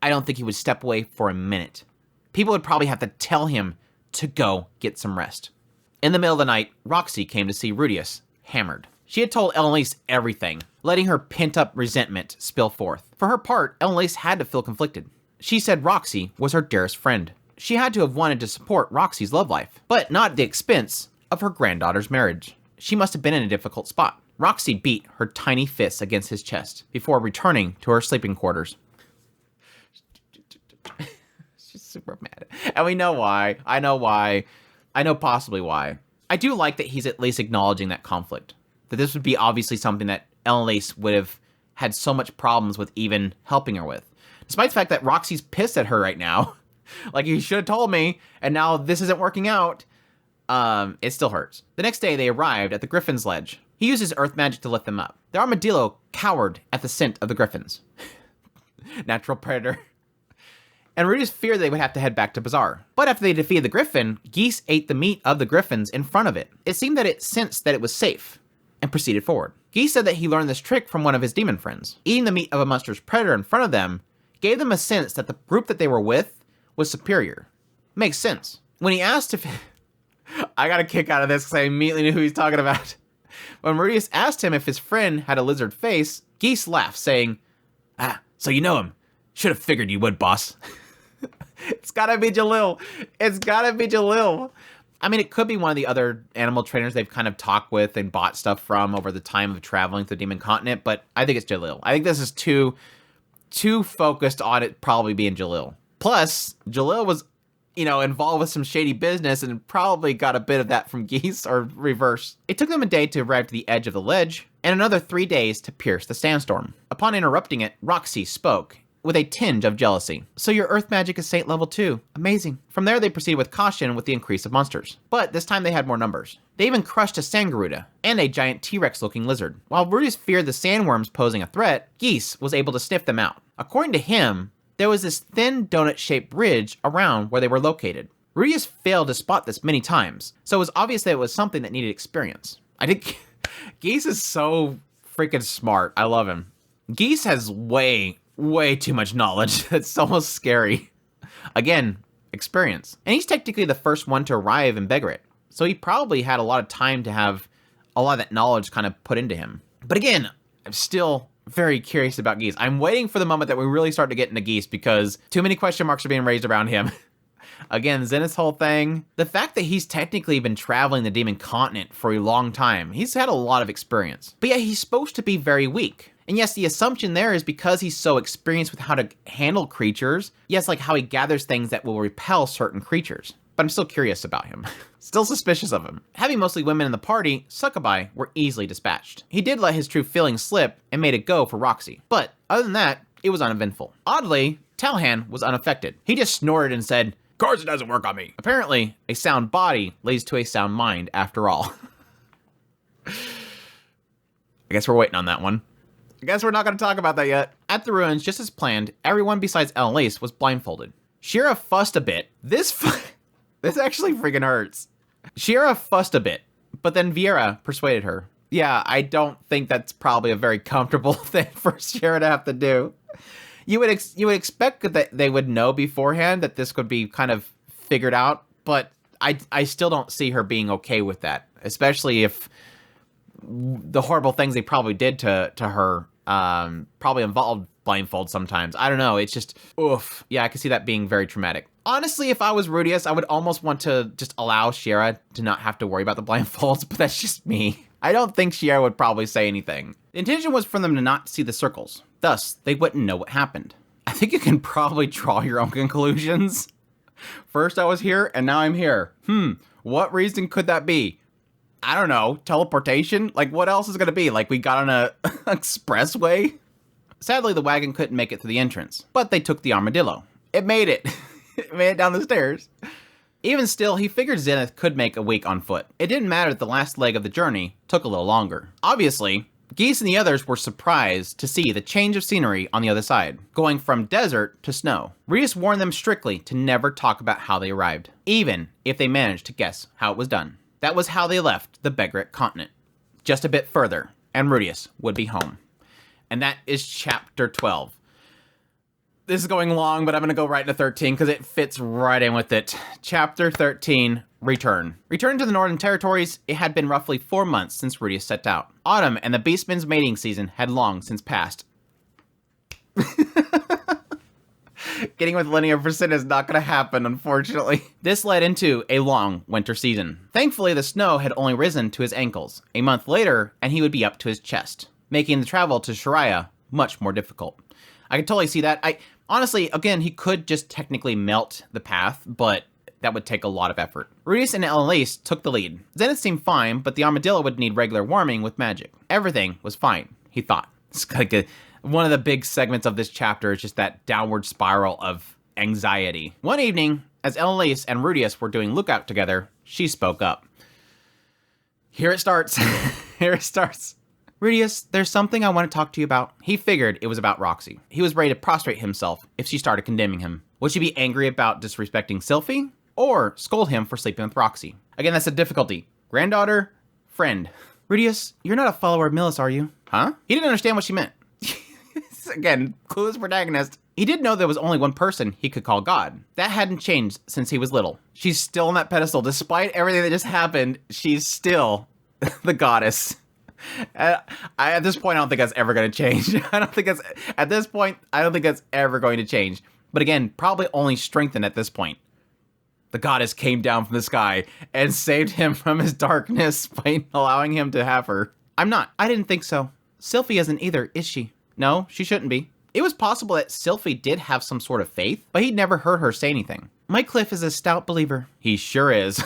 I don't think he would step away for a minute. People would probably have to tell him to go get some rest. In the middle of the night, Roxy came to see Rudius, hammered. She had told Elise everything, letting her pent-up resentment spill forth. For her part, Elise had to feel conflicted. She said Roxy was her dearest friend. She had to have wanted to support Roxy's love life, but not at the expense of her granddaughter's marriage. She must have been in a difficult spot. Roxy beat her tiny fists against his chest before returning to her sleeping quarters. She's super mad. And we know why. I know possibly why. I do like that he's at least acknowledging that conflict. That this would be obviously something that Elise would have had so much problems with even helping her with. Despite the fact that Roxy's pissed at her right now. Like, you should have told me, and now this isn't working out. It still hurts. The next day, they arrived at the Griffin's ledge. He used his earth magic to lift them up. The armadillo cowered at the scent of the Griffins. Natural predator. And Rudius feared they would have to head back to Bazaar. But after they defeated the Griffin, Geese ate the meat of the Griffins in front of it. It seemed that it sensed that it was safe, and proceeded forward. Geese said that he learned this trick from one of his demon friends. Eating the meat of a monster's predator in front of them gave them a sense that the group that they were with was superior. Makes sense. When he asked if... I got a kick out of this because I immediately knew who he's talking about. When Rudius asked him if his friend had a lizard face, Geese laughed, saying, so you know him. Should have figured you would, boss. It's gotta be Jalil. It's gotta be Jalil. I mean, it could be one of the other animal trainers they've kind of talked with and bought stuff from over the time of traveling to the Demon Continent, but I think it's Jalil. I think this is too focused on it probably being Jalil. Plus, Jalil was, involved with some shady business and probably got a bit of that from Geese, or reverse. It took them a day to arrive to the edge of the ledge, and another 3 days to pierce the sandstorm. Upon interrupting it, Roxy spoke, with a tinge of jealousy. So your earth magic is Saint level 2. Amazing. From there, they proceeded with caution with the increase of monsters. But this time they had more numbers. They even crushed a Sangaruda and a giant T-Rex looking lizard. While Rudius feared the sandworms posing a threat, Geese was able to sniff them out. According to him, there was this thin donut-shaped bridge around where they were located. Rudius failed to spot this many times, so it was obvious that it was something that needed experience. I think Geese is so freaking smart. I love him. Geese has way too much knowledge. It's almost scary. Again, experience. And he's technically the first one to arrive in Begarit, so he probably had a lot of time to have a lot of that knowledge kind of put into him. But again, I'm still very curious about Geese. I'm waiting for the moment that we really start to get into Geese because too many question marks are being raised around him. Again, Zenith's whole thing. The fact that he's technically been traveling the Demon Continent for a long time, he's had a lot of experience. But yet he's supposed to be very weak. And yes, the assumption there is because he's so experienced with how to handle creatures, yes, like how he gathers things that will repel certain creatures. But I'm still curious about him. Still suspicious of him. Having mostly women in the party, Succubi were easily dispatched. He did let his true feelings slip and made it go for Roxy. But other than that, it was uneventful. Oddly, Talhan was unaffected. He just snorted and said, "Of course it doesn't work on me." Apparently, a sound body leads to a sound mind after all. I guess we're waiting on that one. I guess we're not going to talk about that yet. At the ruins, just as planned, everyone besides Elise was blindfolded. Shira fussed a bit. This actually freaking hurts. Shira fussed a bit, but then Viera persuaded her. Yeah, I don't think that's probably a very comfortable thing for Shira to have to do. You would expect that they would know beforehand that this could be kind of figured out, but I still don't see her being okay with that, especially if the horrible things they probably did to her probably involved blindfold sometimes. I don't know. It's just, oof. Yeah, I can see that being very traumatic. Honestly, if I was Rudius, I would almost want to just allow Sharia to not have to worry about the blindfolds, but that's just me. I don't think Sharia would probably say anything. The intention was for them to not see the circles. Thus, they wouldn't know what happened. I think you can probably draw your own conclusions. First I was here, and now I'm here. What reason could that be? I don't know. Teleportation? Like, what else is gonna be? Like, we got on a expressway? Sadly, the wagon couldn't make it to the entrance, but they took the armadillo. It made it. It made it down the stairs. Even still, he figured Zenith could make a week on foot. It didn't matter that the last leg of the journey took a little longer. Obviously, Geese and the others were surprised to see the change of scenery on the other side, going from desert to snow. Reus warned them strictly to never talk about how they arrived, even if they managed to guess how it was done. That was how they left the Begret continent. Just a bit further, and Rudius would be home. And that is chapter 12. This is going long, but I'm going to go right into 13 because it fits right in with it. Chapter 13, Return. Return to the Northern Territories, it had been roughly 4 months since Rudius set out. Autumn and the Beastman's mating season had long since passed. Getting with linear percent is not going to happen, unfortunately. This led into a long winter season. Thankfully, the snow had only risen to his ankles. A month later, and he would be up to his chest, making the travel to Sharia much more difficult. I can totally see that. Honestly, again, he could just technically melt the path, but that would take a lot of effort. Rudius and Elise took the lead. Zenith seemed fine, but the armadillo would need regular warming with magic. Everything was fine, he thought. It's like one of the big segments of this chapter is just that downward spiral of anxiety. One evening, as Elise and Rudius were doing lookout together, she spoke up. Here it starts. Here it starts. Rudius, there's something I want to talk to you about. He figured it was about Roxy. He was ready to prostrate himself if she started condemning him. Would she be angry about disrespecting Sylphie? Or scold him for sleeping with Roxy? Again, that's a difficulty. Granddaughter, friend. Rudius, you're not a follower of Millis, are you? Huh? He didn't understand what she meant. Again, clueless protagonist. He did know there was only one person he could call God. That hadn't changed since he was little. She's still on that pedestal. Despite everything that just happened, she's still the goddess. At this point, I don't think that's ever going to change. At this point, I don't think that's ever going to change. But again, probably only strengthened at this point. The goddess came down from the sky and saved him from his darkness by allowing him to have her. I'm not. I didn't think so. Sylphie isn't either, is she? No, she shouldn't be. It was possible that Sylphie did have some sort of faith, but he'd never heard her say anything. Mycliffe is a stout believer. He sure is.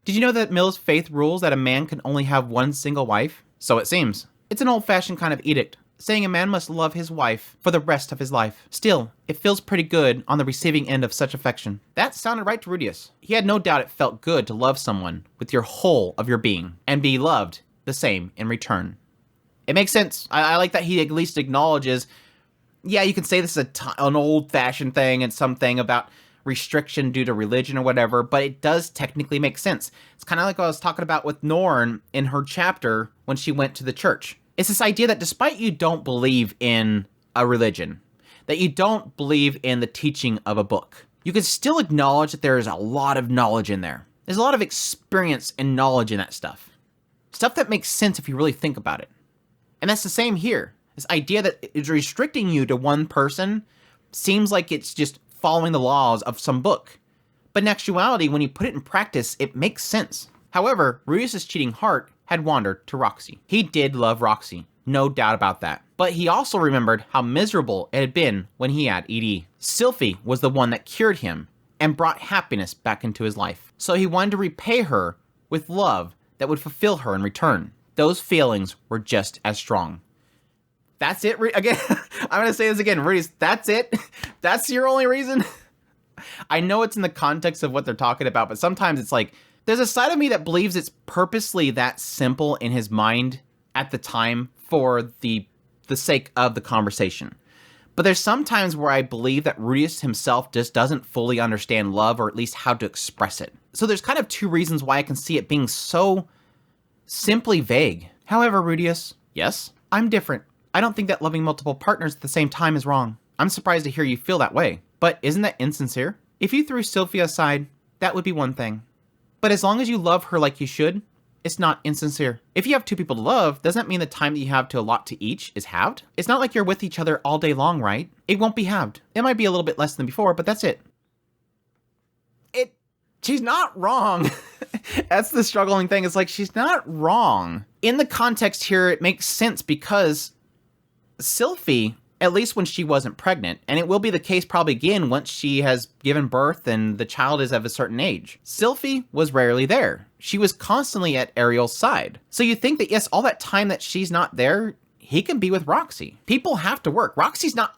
Did you know that Mill's faith rules that a man can only have one single wife? So it seems. It's an old-fashioned kind of edict, saying a man must love his wife for the rest of his life. Still, it feels pretty good on the receiving end of such affection. That sounded right to Rudius. He had no doubt it felt good to love someone with your whole of your being, and be loved the same in return. It makes sense. I like that he at least acknowledges, yeah, you can say this is an old-fashioned thing and something about restriction due to religion or whatever, but it does technically make sense. It's kind of like what I was talking about with Norn in her chapter when she went to the church. It's this idea that despite you don't believe in a religion, that you don't believe in the teaching of a book, you can still acknowledge that there is a lot of knowledge in there. There's a lot of experience and knowledge in that stuff. Stuff that makes sense if you really think about it. And that's the same here. This idea that it's restricting you to one person seems like it's just following the laws of some book. But in actuality, when you put it in practice, it makes sense. However, Rudius's cheating heart had wandered to Roxy. He did love Roxy, no doubt about that. But he also remembered how miserable it had been when he had ED. Sylphie was the one that cured him and brought happiness back into his life. So he wanted to repay her with love that would fulfill her in return. Those feelings were just as strong. That's it. Again, I'm going to say this again. Rudius, that's it? That's your only reason? I know it's in the context of what they're talking about, but sometimes it's like, there's a side of me that believes it's purposely that simple in his mind at the time for the sake of the conversation. But there's some times where I believe that Rudius himself just doesn't fully understand love, or at least how to express it. So there's kind of two reasons why I can see it being so simply vague. However, Rudius, yes, I'm different. I don't think that loving multiple partners at the same time is wrong. I'm surprised to hear you feel that way. But isn't that insincere? If you threw Sylphia aside, that would be one thing. But as long as you love her like you should, it's not insincere. If you have two people to love, doesn't that mean the time that you have to allot to each is halved? It's not like you're with each other all day long, right? It won't be halved. It might be a little bit less than before, but that's it. she's not wrong. That's the struggling thing. It's like, she's not wrong. In the context here, it makes sense because Sylphie, at least when she wasn't pregnant, and it will be the case probably again once she has given birth and the child is of a certain age, Sylphie was rarely there. She was constantly at Ariel's side. So you think that, yes, all that time that she's not there, he can be with Roxy. People have to work. Roxy's not,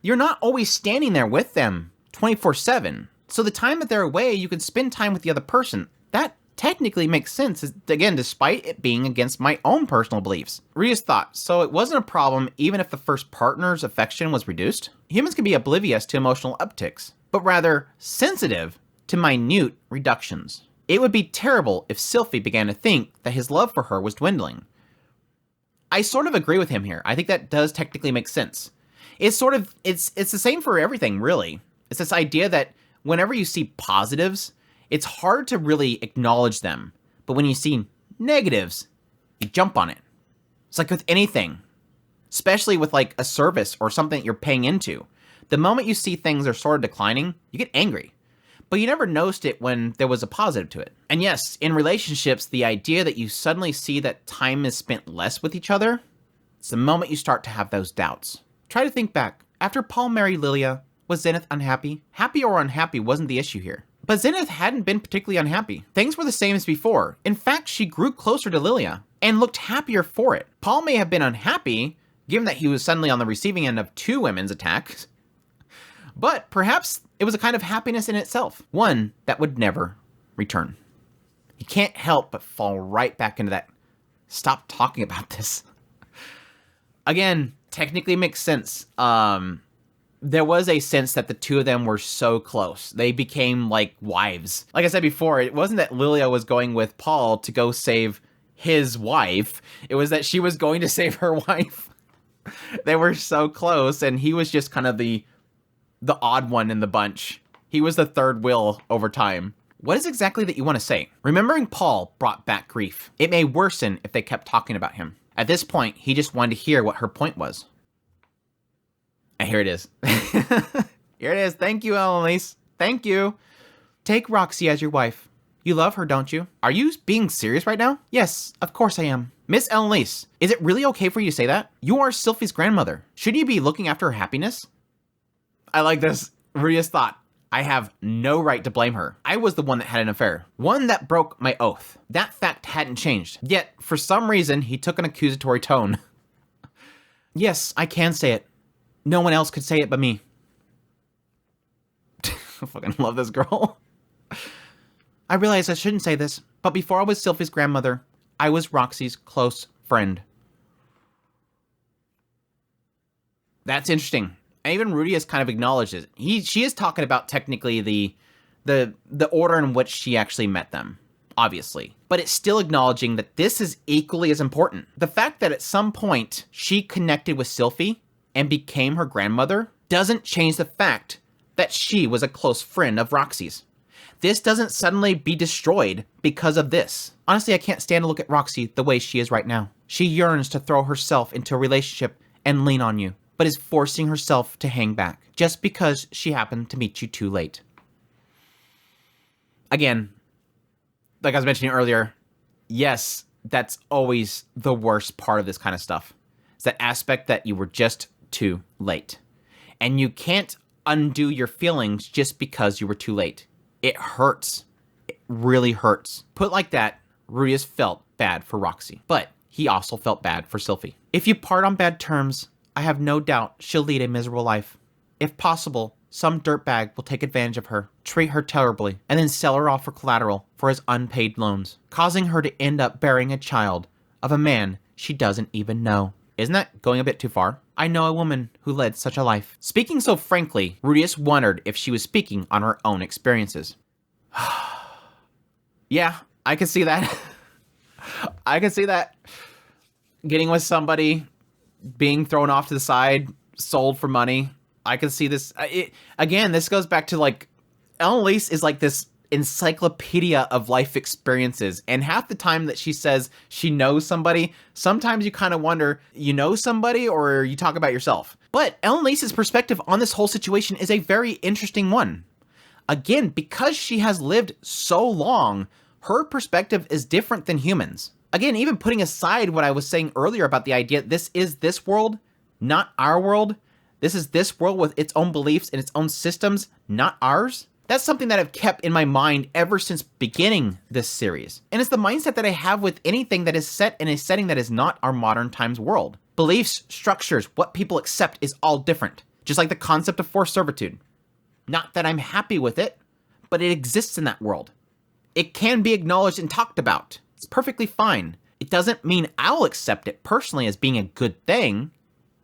you're not always standing there with them 24/7. So the time that they're away, you can spend time with the other person. That technically makes sense, again, despite it being against my own personal beliefs. Ria's thought, so it wasn't a problem even if the first partner's affection was reduced? Humans can be oblivious to emotional upticks, but rather sensitive to minute reductions. It would be terrible if Sylphie began to think that his love for her was dwindling. I sort of agree with him here. I think that does technically make sense. It's the same for everything, really. It's this idea that whenever you see positives, it's hard to really acknowledge them. But when you see negatives, you jump on it. It's like with anything, especially with like a service or something that you're paying into. The moment you see things are sort of declining, you get angry. But you never noticed it when there was a positive to it. And yes, in relationships, the idea that you suddenly see that time is spent less with each other, it's the moment you start to have those doubts. Try to think back. After Paul married Lilia, was Zenith unhappy? Happy or unhappy wasn't the issue here. But Zenith hadn't been particularly unhappy. Things were the same as before. In fact, she grew closer to Lilia and looked happier for it. Paul may have been unhappy, given that he was suddenly on the receiving end of two women's attacks, but perhaps it was a kind of happiness in itself, one that would never return. He can't help but fall right back into that, stop talking about this. Again, technically makes sense. There was a sense that the two of them were so close. They became like wives. Like I said before, it wasn't that Lilia was going with Paul to go save his wife. It was that she was going to save her wife. They were so close, and he was just kind of the odd one in the bunch. He was the third wheel over time. What is exactly that you want to say? Remembering Paul brought back grief. It may worsen if they kept talking about him. At this point, he just wanted to hear what her point was. And here it is. Here it is. Thank you, Elise. Thank you. Take Roxy as your wife. You love her, don't you? Are you being serious right now? Yes, of course I am. Miss Elise, is it really okay for you to say that? You are Sylphie's grandmother. Shouldn't you be looking after her happiness? I like this. Ria's thought. I have no right to blame her. I was the one that had an affair. One that broke my oath. That fact hadn't changed. Yet, for some reason, he took an accusatory tone. Yes, I can say it. No one else could say it but me. I fucking love this girl. I realize I shouldn't say this, but before I was Sylphie's grandmother, I was Roxy's close friend. That's interesting. And even Rudy has kind of acknowledged it. She is talking about technically the order in which she actually met them, obviously. But it's still acknowledging that this is equally as important. The fact that at some point she connected with Sylphie and became her grandmother doesn't change the fact that she was a close friend of Roxy's. This doesn't suddenly be destroyed because of this. Honestly, I can't stand to look at Roxy the way she is right now. She yearns to throw herself into a relationship and lean on you, but is forcing herself to hang back just because she happened to meet you too late. Again, like I was mentioning earlier, yes, that's always the worst part of this kind of stuff. It's that aspect that you were just too late. And you can't undo your feelings just because you were too late. It hurts. It really hurts. Put like that, Rudius felt bad for Roxy, but he also felt bad for Sylphie. If you part on bad terms, I have no doubt she'll lead a miserable life. If possible, some dirtbag will take advantage of her, treat her terribly, and then sell her off for collateral for his unpaid loans, causing her to end up bearing a child of a man she doesn't even know. Isn't that going a bit too far? I know a woman who led such a life. Speaking so frankly, Rudius wondered if she was speaking on her own experiences. Yeah, I can see that. I can see that. Getting with somebody, being thrown off to the side, sold for money. I can see this. Again, this goes back to like, Elise is like this encyclopedia of life experiences, and half the time that she says she knows somebody, sometimes you kind of wonder, you know somebody or you talk about yourself. But Elise's perspective on this whole situation is a very interesting one. Again, because she has lived so long, her perspective is different than humans. Again, even putting aside what I was saying earlier about the idea this is this world, not our world. This is this world with its own beliefs and its own systems, not ours. That's something that I've kept in my mind ever since beginning this series. And it's the mindset that I have with anything that is set in a setting that is not our modern times world. Beliefs, structures, what people accept is all different. Just like the concept of forced servitude. Not that I'm happy with it, but it exists in that world. It can be acknowledged and talked about. It's perfectly fine. It doesn't mean I'll accept it personally as being a good thing.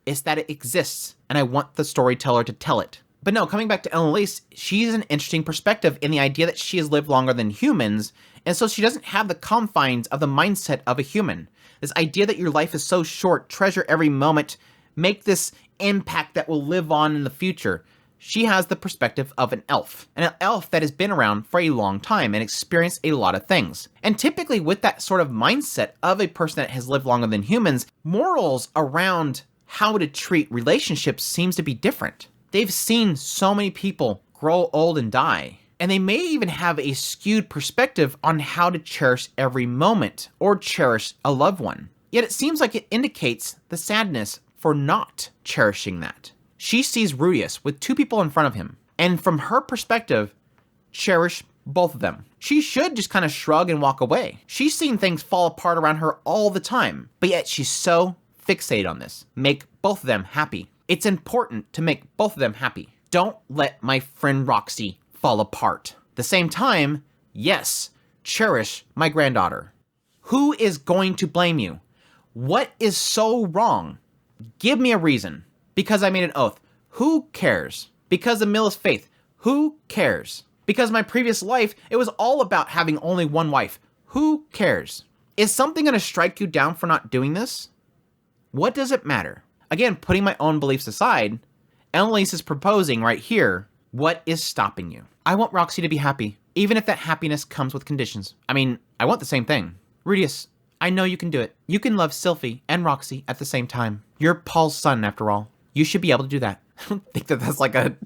It's that it exists, and I want the storyteller to tell it. But no, coming back to Annalise, she's an interesting perspective in the idea that she has lived longer than humans, and so she doesn't have the confines of the mindset of a human. This idea that your life is so short, treasure every moment, make this impact that will live on in the future. She has the perspective of an elf that has been around for a long time and experienced a lot of things. And typically with that sort of mindset of a person that has lived longer than humans, morals around how to treat relationships seems to be different. They've seen so many people grow old and die, and they may even have a skewed perspective on how to cherish every moment or cherish a loved one. Yet it seems like it indicates the sadness for not cherishing that. She sees Rudius with two people in front of him, and from her perspective, cherish both of them. She should just kind of shrug and walk away. She's seen things fall apart around her all the time, but yet she's so fixated on this. Make both of them happy. It's important to make both of them happy. Don't let my friend Roxy fall apart. At the same time, yes, cherish my granddaughter. Who is going to blame you? What is so wrong? Give me a reason. Because I made an oath. Who cares? Because the mill is faith. Who cares? Because my previous life, it was all about having only one wife. Who cares? Is something going to strike you down for not doing this? What does it matter? Again, putting my own beliefs aside, Annalise is proposing right here, what is stopping you? I want Roxy to be happy, even if that happiness comes with conditions. I mean, I want the same thing. Rudius, I know you can do it. You can love Sylphie and Roxy at the same time. You're Paul's son, after all. You should be able to do that. I don't think that that's like a...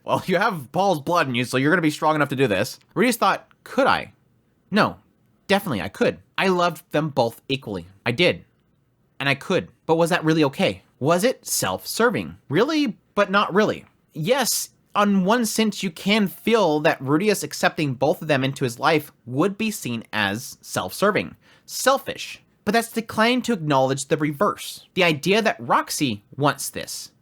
Well, you have Paul's blood in you, so you're going to be strong enough to do this. Rudius thought, could I? No, definitely I could. I loved them both equally. I did. And I could. But was that really okay? Was it self-serving? Really, but not really. Yes, on one sense, you can feel that Rudius accepting both of them into his life would be seen as self-serving, selfish. But that's declining to acknowledge the reverse. The idea that Roxy wants this,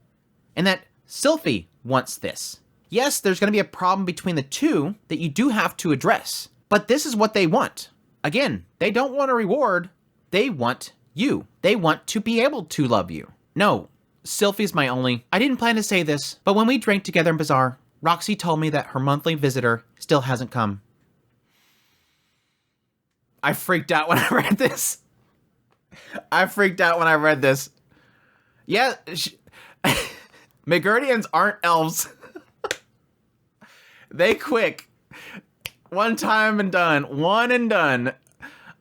and that Sylphie wants this. Yes, there's going to be a problem between the two that you do have to address. But this is what they want. Again, they don't want a reward. They want you. They want to be able to love you. No, Sylphie's my only... I didn't plan to say this, but when we drank together in Bazaar, Roxy told me that her monthly visitor still hasn't come. I freaked out when I read this. Yeah, Megurdians aren't elves. They quick. One time and done. One and done.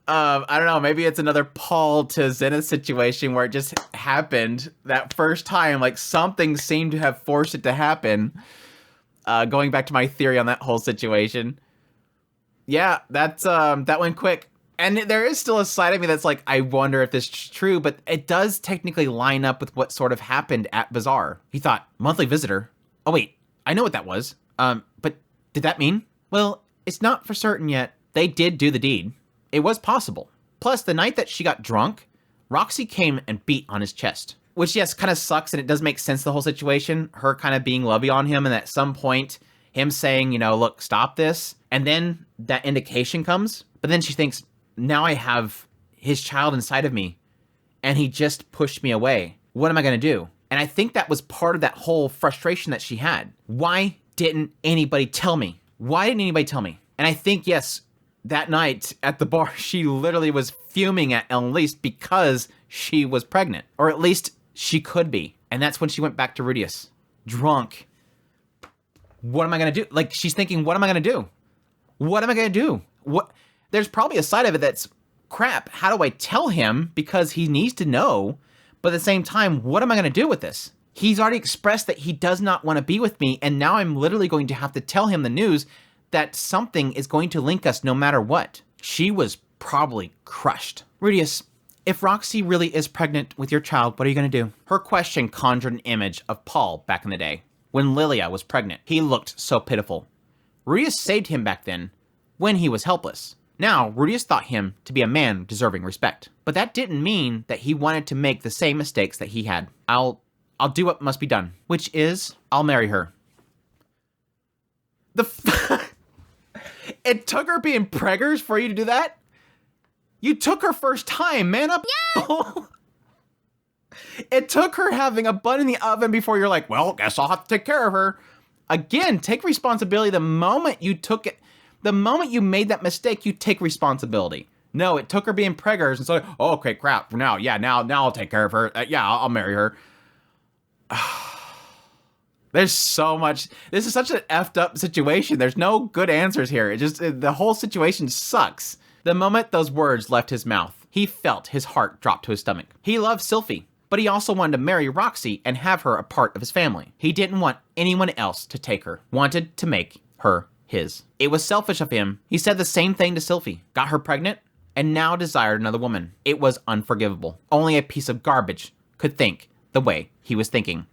I don't know, maybe it's another Paul to Zenith situation where it just happened that first time, like something seemed to have forced it to happen. Going back to my theory on that whole situation. Yeah, that went quick. And there is still a side of me that's like, I wonder if this is true, but it does technically line up with what sort of happened at Bazaar. He thought, monthly visitor? Oh wait, I know what that was. But did that mean? Well, it's not for certain yet. They did do the deed. It was possible. Plus, the night that she got drunk, Roxy came and beat on his chest. Which, yes, kind of sucks, and it does make sense, the whole situation. Her kind of being lovey on him, and at some point, him saying, you know, look, stop this. And then that indication comes. But then she thinks, now I have his child inside of me, and he just pushed me away. What am I going to do? And I think that was part of that whole frustration that she had. Why didn't anybody tell me? Why didn't anybody tell me? And I think, yes, that night at the bar, she literally was fuming at Annalise because she was pregnant. Or at least she could be. And that's when she went back to Rudius. Drunk. What am I going to do? Like, she's thinking, what am I going to do? What am I going to do? What? There's probably a side of it that's, crap, how do I tell him? Because he needs to know. But at the same time, what am I going to do with this? He's already expressed that he does not want to be with me, and now I'm literally going to have to tell him the news that something is going to link us no matter what. She was probably crushed. Rudius, if Roxy really is pregnant with your child, what are you going to do? Her question conjured an image of Paul back in the day, when Lilia was pregnant. He looked so pitiful. Rudius saved him back then, when he was helpless. Now, Rudius thought him to be a man deserving respect. But that didn't mean that he wanted to make the same mistakes that he had. I'll do what must be done, which is, I'll marry her. It took her being preggers for you to do that? You took her first time, man up. Yeah. It took her having a bun in the oven before you're like, well, guess I'll have to take care of her. Again, take responsibility the moment you took it. The moment you made that mistake, you take responsibility. No, it took her being preggers and so, oh, okay, crap. Now I'll take care of her. I'll marry her. There's so much. This is such an effed up situation. There's no good answers here. The whole situation sucks. The moment those words left his mouth, he felt his heart drop to his stomach. He loved Sylphie, but he also wanted to marry Roxy and have her a part of his family. He didn't want anyone else to take her. Wanted to make her his. It was selfish of him. He said the same thing to Sylphie. Got her pregnant and now desired another woman. It was unforgivable. Only a piece of garbage could think the way he was thinking.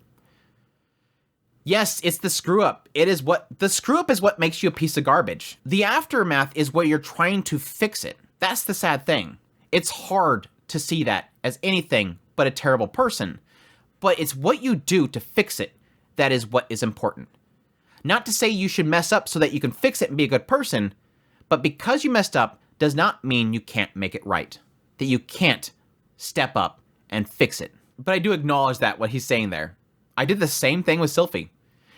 Yes, it's the screw up. The screw up is what makes you a piece of garbage. The aftermath is where you're trying to fix it. That's the sad thing. It's hard to see that as anything but a terrible person, but it's what you do to fix it that is what is important. Not to say you should mess up so that you can fix it and be a good person, but because you messed up does not mean you can't make it right. That you can't step up and fix it. But I do acknowledge that what he's saying there. I did the same thing with Sylphie.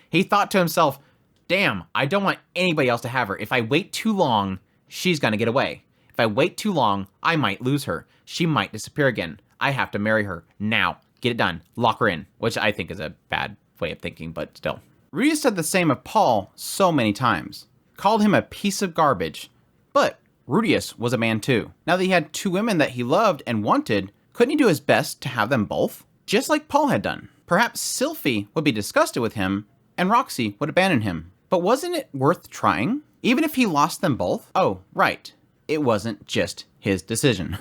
He thought to himself, damn, I don't want anybody else to have her. If I wait too long, she's gonna get away. If I wait too long, I might lose her. She might disappear again. I have to marry her now. Get it done. Lock her in. Which I think is a bad way of thinking, but still. Rudius said the same of Paul so many times. Called him a piece of garbage. But Rudius was a man too. Now that he had two women that he loved and wanted, couldn't he do his best to have them both? Just like Paul had done. Perhaps Sylphie would be disgusted with him, and Roxy would abandon him. But wasn't it worth trying? Even if he lost them both? Oh, right. It wasn't just his decision.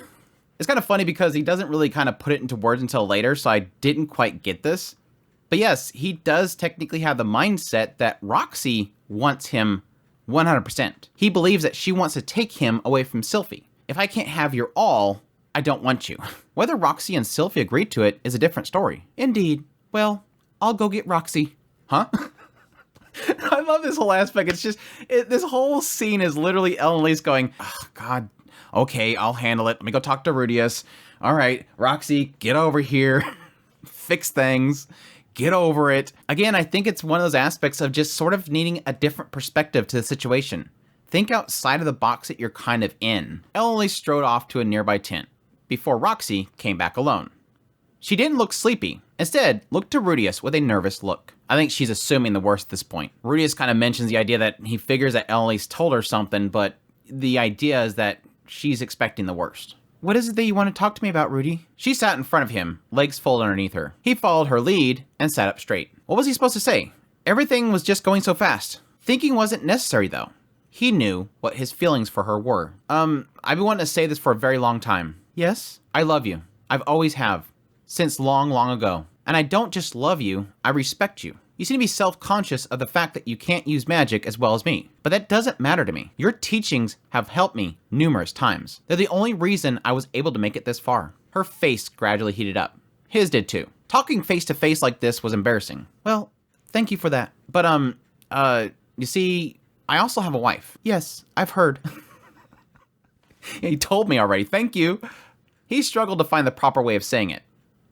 It's kind of funny because he doesn't really kind of put it into words until later, so I didn't quite get this. But yes, he does technically have the mindset that Roxy wants him 100%. He believes that she wants to take him away from Sylphie. If I can't have your all, I don't want you. Whether Roxy and Sylphie agreed to it is a different story. Indeed. Well, I'll go get Roxy. Huh? I love this whole aspect. It's just, this whole scene is literally Ellen Lee's going, oh, God, okay, I'll handle it. Let me go talk to Rudius. All right, Roxy, get over here. Fix things. Get over it. Again, I think it's one of those aspects of just sort of needing a different perspective to the situation. Think outside of the box that you're kind of in. Ellen Lee strode off to a nearby tent before Roxy came back alone. She didn't look sleepy. Instead, looked to Rudius with a nervous look. I think she's assuming the worst at this point. Rudius kind of mentions the idea that he figures that Ellen Lee's told her something, but the idea is that she's expecting the worst. What is it that you want to talk to me about, Rudy? She sat in front of him, legs folded underneath her. He followed her lead and sat up straight. What was he supposed to say? Everything was just going so fast. Thinking wasn't necessary, though. He knew what his feelings for her were. I've been wanting to say this for a very long time. Yes? I love you. I've always have. Since long, long ago. And I don't just love you, I respect you. You seem to be self-conscious of the fact that you can't use magic as well as me. But that doesn't matter to me. Your teachings have helped me numerous times. They're the only reason I was able to make it this far. Her face gradually heated up. His did too. Talking face to face like this was embarrassing. Well, thank you for that. But, you see, I also have a wife. Yes, I've heard. He told me already, thank you. He struggled to find the proper way of saying it.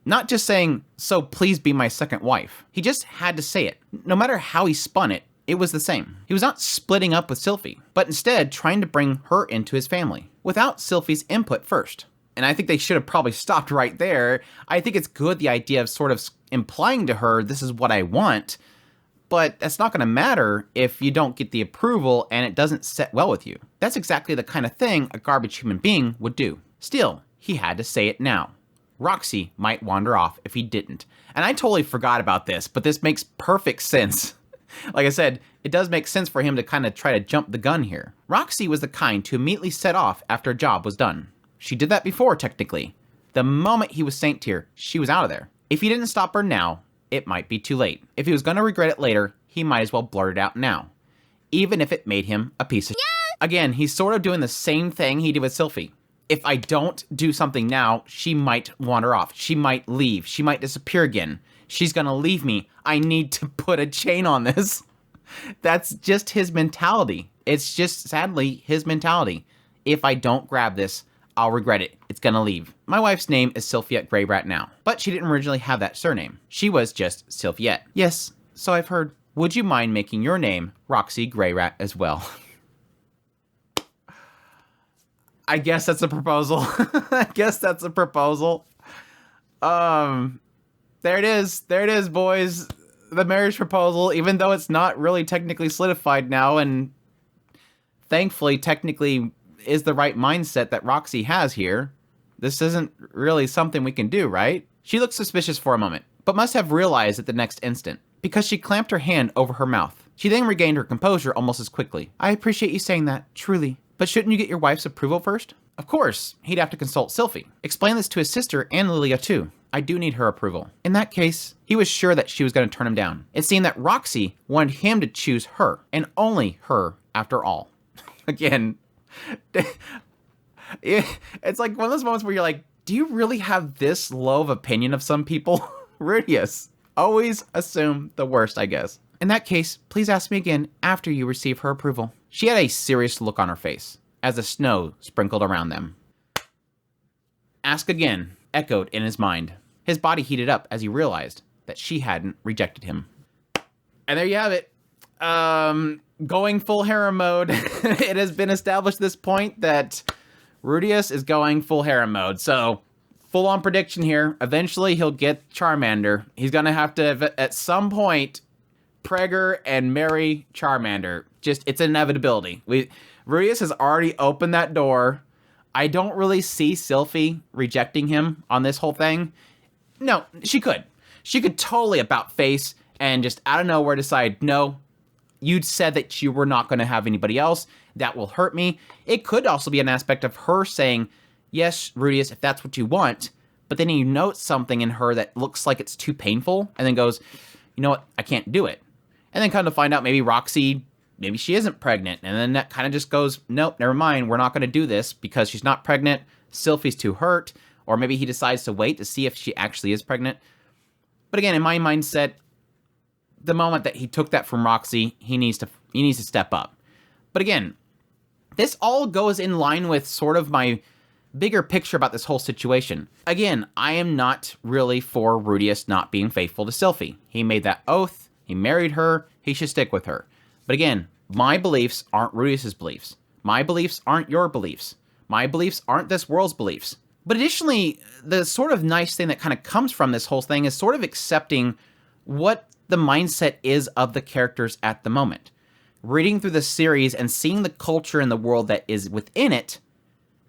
Not just saying, so please be my second wife. He just had to say it. No matter how he spun it, it was the same. He was not splitting up with Sylphie, but instead trying to bring her into his family, without Sylphie's input first. And I think they should have probably stopped right there. I think it's good, the idea of sort of implying to her, this is what I want, but that's not gonna matter if you don't get the approval and it doesn't set well with you. That's exactly the kind of thing a garbage human being would do. Still, he had to say it now. Roxy might wander off if he didn't. And I totally forgot about this, but this makes perfect sense. Like I said, it does make sense for him to kind of try to jump the gun here. Roxy was the kind to immediately set off after a job was done. She did that before, technically. The moment he was Saint tier, she was out of there. If he didn't stop her now, it might be too late. If he was going to regret it later, he might as well blurt it out now. Even if it made him a piece of shit. Again, he's sort of doing the same thing he did with Sylphie. If I don't do something now, she might wander off. She might leave. She might disappear again. She's going to leave me. I need to put a chain on this. That's just his mentality. It's just, sadly, his mentality. If I don't grab this, I'll regret it. It's gonna leave. My wife's name is Sylphiette Greyrat now, but she didn't originally have that surname. She was just Sylphiette. Yes, so I've heard. Would you mind making your name Roxy Greyrat as well? I guess that's a proposal. I guess that's a proposal. There it is. There it is, boys. The marriage proposal, even though it's not really technically solidified now, and thankfully technically is the right mindset that Roxy has here. This isn't really something we can do, right? She looked suspicious for a moment, but must have realized at the next instant, because she clamped her hand over her mouth. She then regained her composure almost as quickly. I appreciate you saying that, truly. But shouldn't you get your wife's approval first? Of course, he'd have to consult Sylphie. Explain this to his sister and Lilia too. I do need her approval. In that case, he was sure that she was going to turn him down. It seemed that Roxy wanted him to choose her, and only her after all. Again, it's like one of those moments where you're like, do you really have this low of opinion of some people? Rudius. Always assume the worst, I guess. In that case, please ask me again after you receive her approval. She had a serious look on her face as the snow sprinkled around them. Ask again echoed in his mind. His body heated up as he realized that she hadn't rejected him. And there you have it. Going full harem mode. It has been established at this point that Rudius is going full harem mode. So, full-on prediction here. Eventually, he'll get Charmander. He's going to have to, at some point, Pregger and marry Charmander. Just, it's an inevitability. Rudius has already opened that door. I don't really see Sylphie rejecting him on this whole thing. No, she could. She could totally about face and just out of nowhere decide, no, you'd said that you were not going to have anybody else. That will hurt me. It could also be an aspect of her saying, yes, Rudius, if that's what you want. But then you note something in her that looks like it's too painful and then goes, you know what, I can't do it. And then kind of find out maybe Roxy, maybe she isn't pregnant. And then that kind of just goes, nope, never mind. We're not going to do this because she's not pregnant. Sylphie's too hurt. Or maybe he decides to wait to see if she actually is pregnant. But again, in my mindset, the moment that he took that from Roxy, he needs to step up. But again, this all goes in line with sort of my bigger picture about this whole situation. Again, I am not really for Rudius not being faithful to Sylphie. He made that oath. He married her. He should stick with her. But again, my beliefs aren't Rudius's beliefs. My beliefs aren't your beliefs. My beliefs aren't this world's beliefs. But additionally, the sort of nice thing that kind of comes from this whole thing is sort of accepting what the mindset is of the characters at the moment. Reading through the series and seeing the culture and the world that is within it,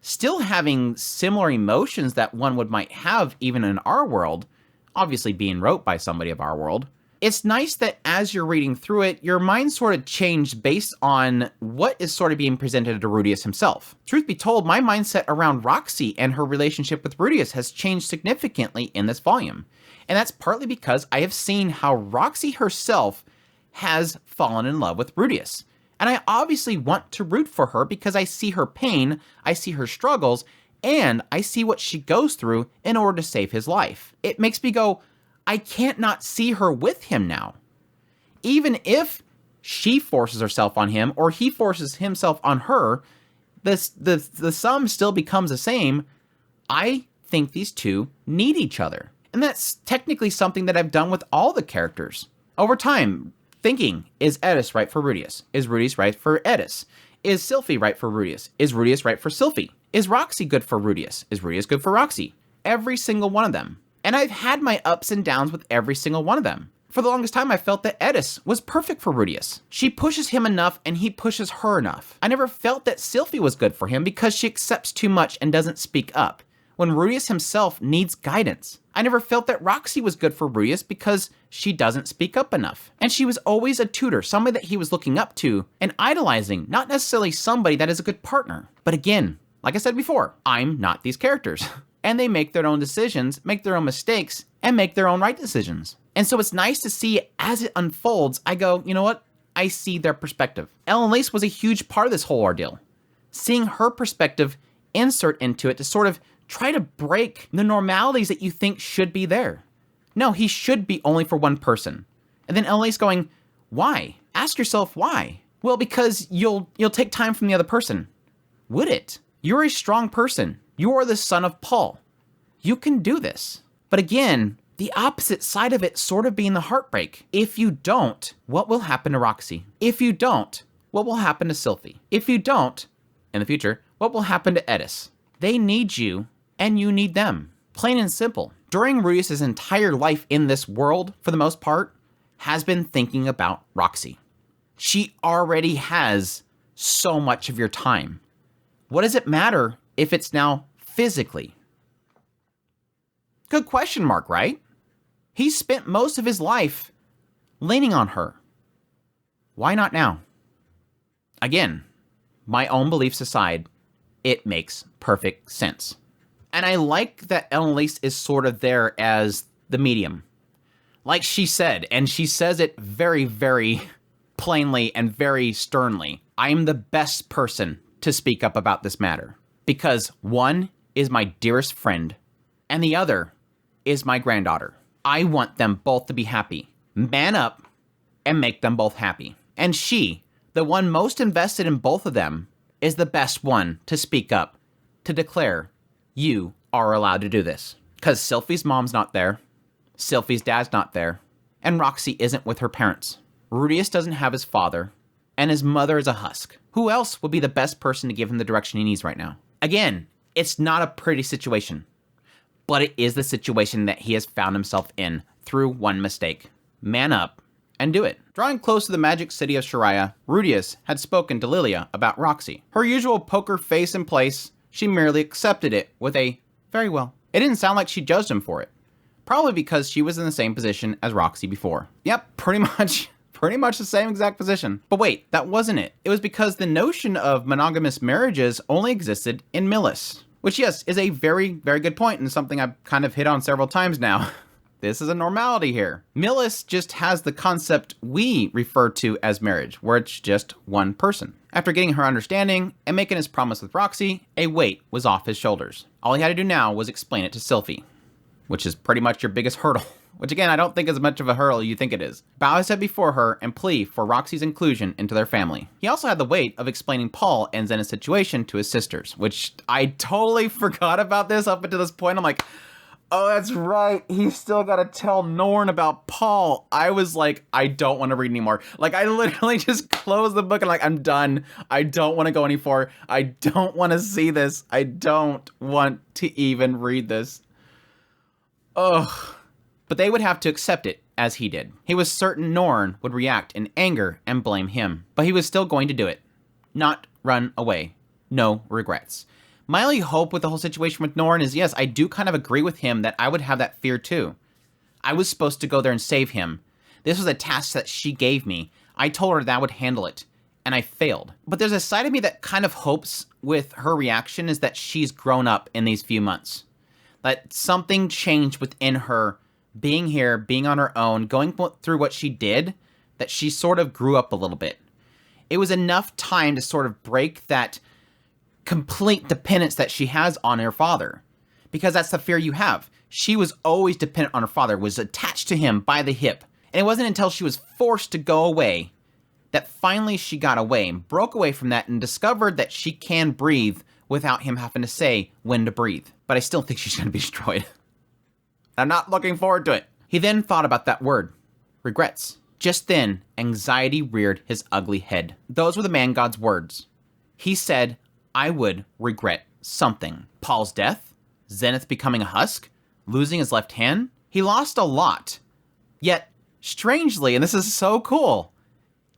still having similar emotions that one might have even in our world, obviously being wrote by somebody of our world. It's nice that as you're reading through it, your mind sort of changed based on what is sort of being presented to Rudius himself. Truth be told, my mindset around Roxy and her relationship with Rudius has changed significantly in this volume. And that's partly because I have seen how Roxy herself has fallen in love with Rudius. And I obviously want to root for her because I see her pain, I see her struggles, and I see what she goes through in order to save his life. It makes me go, I can't not see her with him now. Even if she forces herself on him or he forces himself on her, the sum still becomes the same. I think these two need each other. And that's technically something that I've done with all the characters. Over time, thinking, is Edis right for Rudius? Is Rudius right for Edis? Is Sylphie right for Rudius? Is Rudius right for Sylphie? Is Roxy good for Rudius? Is Rudius good for Roxy? Every single one of them. And I've had my ups and downs with every single one of them. For the longest time, I felt that Edis was perfect for Rudius. She pushes him enough and he pushes her enough. I never felt that Sylphie was good for him because she accepts too much and doesn't speak up. when Rudius himself needs guidance. I never felt that Roxy was good for Rudius because she doesn't speak up enough. And she was always a tutor, somebody that he was looking up to and idolizing, not necessarily somebody that is a good partner. But again, like I said before, I'm not these characters. And they make their own decisions, make their own mistakes, and make their own right decisions. And so it's nice to see as it unfolds, I go, you know what? I see their perspective. Ellen Lace was a huge part of this whole ordeal. Seeing her perspective insert into it to sort of try to break the normalities that you think should be there. No, he should be only for one person. And then Ellen Lace going, why? Ask yourself why. Well, because you'll take time from the other person. Would it? You're a strong person. You are the son of Paul. You can do this. But again, the opposite side of it sort of being the heartbreak. If you don't, what will happen to Roxy? If you don't, what will happen to Sylphie? If you don't, in the future, what will happen to Edis? They need you, and you need them. Plain and simple. During Rudius' entire life in this world, for the most part, has been thinking about Roxy. She already has so much of your time. What does it matter if it's now physically? Good question mark, right? He spent most of his life leaning on her. Why not now? Again, my own beliefs aside, it makes perfect sense. And I like that Ellen Lace is sort of there as the medium. Like she said, and she says it very, very plainly and very sternly, I'm the best person to speak up about this matter. Because one is my dearest friend, and the other is my granddaughter. I want them both to be happy. Man up and make them both happy. And she, the one most invested in both of them, is the best one to speak up, to declare, you are allowed to do this. Because Sylphie's mom's not there, Sylphie's dad's not there, and Roxy isn't with her parents. Rudius doesn't have his father, and his mother is a husk. Who else would be the best person to give him the direction he needs right now? Again, it's not a pretty situation, but it is the situation that he has found himself in through one mistake. Man up and do it. Drawing close to the magic city of Sharia, Rudius had spoken to Lilia about Roxy. Her usual poker face in place, she merely accepted it with a, very well. It didn't sound like she judged him for it. Probably because she was in the same position as Roxy before. Yep, pretty much the same exact position. But wait, that wasn't it. It was because the notion of monogamous marriages only existed in Millis. Which, yes, is a very, very good point and something I've kind of hit on several times now. This is a normality here. Millis just has the concept we refer to as marriage, where it's just one person. After getting her understanding and making his promise with Roxy, a weight was off his shoulders. All he had to do now was explain it to Sylphie, which is pretty much your biggest hurdle. Which again, I don't think is as much of a hurdle you think it is. Bow his head before her and plea for Roxy's inclusion into their family. He also had the weight of explaining Paul and Zena's situation to his sisters, which I totally forgot about this up until this point. I'm like, oh, that's right. He's still got to tell Norn about Paul. I was like, I don't want to read anymore. Like, I literally just closed the book and like, I'm done. I don't want to go any further. I don't want to see this. I don't want to even read this. Ugh. But they would have to accept it, as he did. He was certain Norn would react in anger and blame him, but he was still going to do it. Not run away. No regrets. My only hope with the whole situation with Norn is, yes, I do kind of agree with him that I would have that fear too. I was supposed to go there and save him. This was a task that she gave me. I told her that I would handle it, and I failed. But there's a side of me that kind of hopes with her reaction is that she's grown up in these few months. That something changed within her being here, being on her own, going through what she did, that she sort of grew up a little bit. It was enough time to sort of break that complete dependence that she has on her father. Because that's the fear you have. She was always dependent on her father, was attached to him by the hip. And it wasn't until she was forced to go away that finally she got away and broke away from that and discovered that she can breathe without him having to say when to breathe. But I still think she's going to be destroyed. I'm not looking forward to it. He then thought about that word, regrets. Just then, anxiety reared his ugly head. Those were the man god's words. He said, I would regret something. Paul's death? Zenith becoming a husk? Losing his left hand? He lost a lot. Yet, strangely, and this is so cool,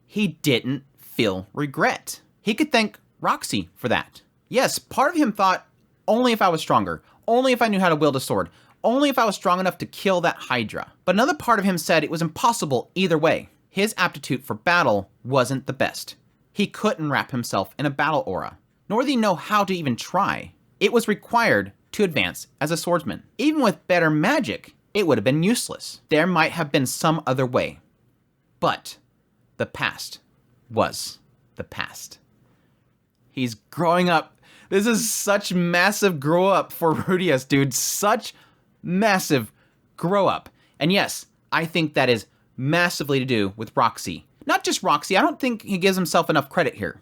he didn't feel regret. He could thank Roxy for that. Yes, part of him thought, only if I was stronger. Only if I knew how to wield a sword. Only if I was strong enough to kill that Hydra. But another part of him said it was impossible either way. His aptitude for battle wasn't the best. He couldn't wrap himself in a battle aura, nor did he know how to even try. It was required to advance as a swordsman. Even with better magic, it would have been useless. There might have been some other way. But the past was the past. He's growing up. This is such massive grow up for Rudius, dude. Such massive grow up. And yes, I think that is massively to do with Roxy. Not just Roxy, I don't think he gives himself enough credit here.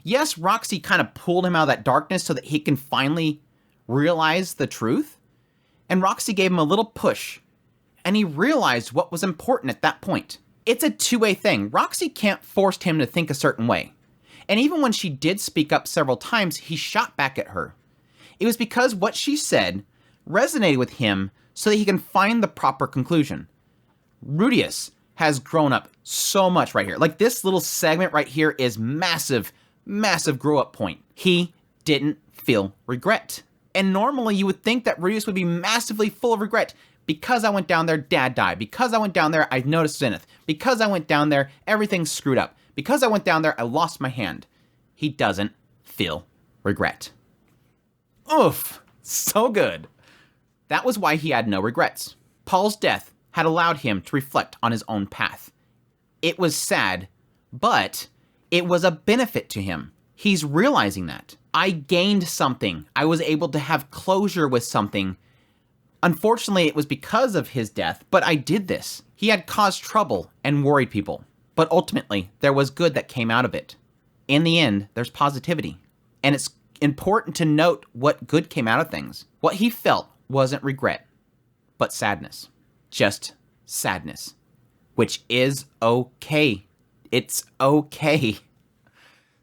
Yes, Roxy kind of pulled him out of that darkness so that he can finally realize the truth. And Roxy gave him a little push, and he realized what was important at that point. It's a two-way thing. Roxy can't force him to think a certain way. And even when she did speak up several times, he shot back at her. It was because what she said resonated with him so that he can find the proper conclusion. Rudius has grown up so much right here. Like, this little segment right here is massive, massive grow-up point. He didn't feel regret. And normally you would think that Rudius would be massively full of regret. Because I went down there, Dad died. Because I went down there, I noticed Zenith. Because I went down there, everything's screwed up. Because I went down there, I lost my hand. He doesn't feel regret. Oof, so good. That was why he had no regrets. Paul's death had allowed him to reflect on his own path. It was sad, but it was a benefit to him. He's realizing that. I gained something. I was able to have closure with something. Unfortunately, it was because of his death, but I did this. He had caused trouble and worried people, but ultimately, there was good that came out of it. In the end, there's positivity, and it's important to note what good came out of things. What he felt wasn't regret, but sadness. Just sadness, which is okay. It's okay.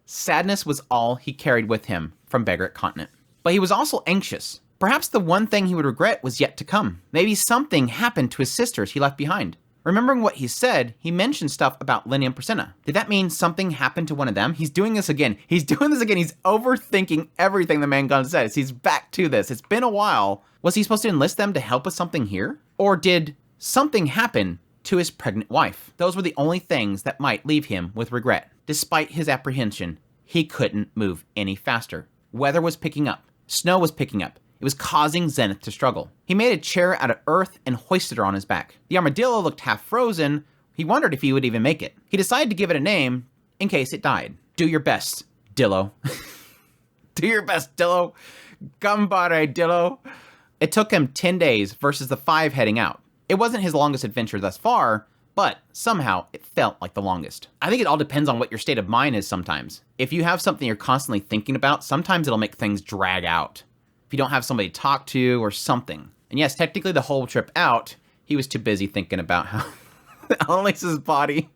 Sadness was all he carried with him from Beggaret Continent. But he was also anxious. Perhaps the one thing he would regret was yet to come. Maybe something happened to his sisters he left behind. Remembering what he said, he mentioned stuff about Lenny and Priscilla. Did that mean something happened to one of them? He's doing this again. He's overthinking everything the man gun says. He's back to this. It's been a while. Was he supposed to enlist them to help with something here? Or did something happen to his pregnant wife? Those were the only things that might leave him with regret. Despite his apprehension, he couldn't move any faster. Weather was picking up. Snow was picking up. It was causing Zenith to struggle. He made a chair out of earth and hoisted her on his back. The armadillo looked half frozen. He wondered if he would even make it. He decided to give it a name in case it died. Do your best, Dillo. Do your best, Dillo. Gambare, Dillo. It took him 10 days versus the 5 heading out. It wasn't his longest adventure thus far, but somehow it felt like the longest. I think it all depends on what your state of mind is sometimes. If you have something you're constantly thinking about, sometimes it'll make things drag out. If you don't have somebody to talk to or something. And yes, technically the whole trip out, he was too busy thinking about how Annalise's body.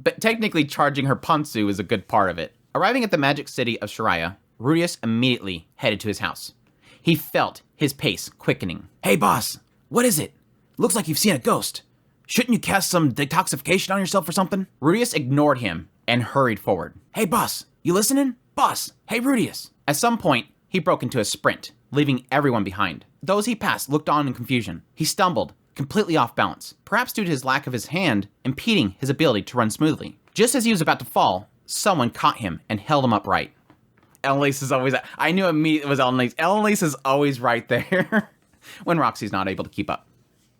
But technically charging her Pantsu is a good part of it. Arriving at the magic city of Sharia, Rudius immediately headed to his house. He felt his pace quickening. Hey boss, what is it? Looks like you've seen a ghost. Shouldn't you cast some detoxification on yourself or something? Rudius ignored him and hurried forward. Hey boss, you listening? Boss, hey Rudius. At some point, he broke into a sprint, leaving everyone behind. Those he passed looked on in confusion. He stumbled, completely off balance, perhaps due to his lack of his hand impeding his ability to run smoothly. Just as he was about to fall, someone caught him and held him upright. Annalise is always... I knew immediately it was Annalise. Annalise is always right there when Roxy's not able to keep up.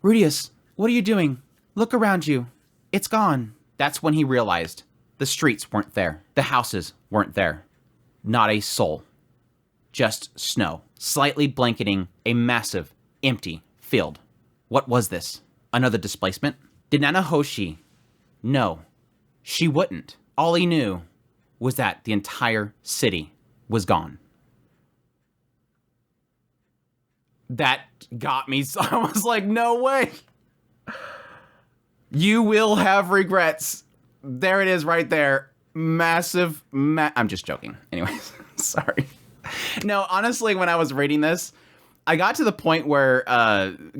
Rudius, what are you doing? Look around you. It's gone. That's when he realized the streets weren't there. The houses weren't there. Not a soul. Just snow, slightly blanketing a massive, empty field. What was this? Another displacement? Did Nanahoshi? No, she wouldn't. All he knew was that the entire city was gone. That got me. So I was like, no way. You will have regrets. There it is right there. Massive, I'm just joking. Anyways, sorry. No, honestly, when I was reading this, I got to the point where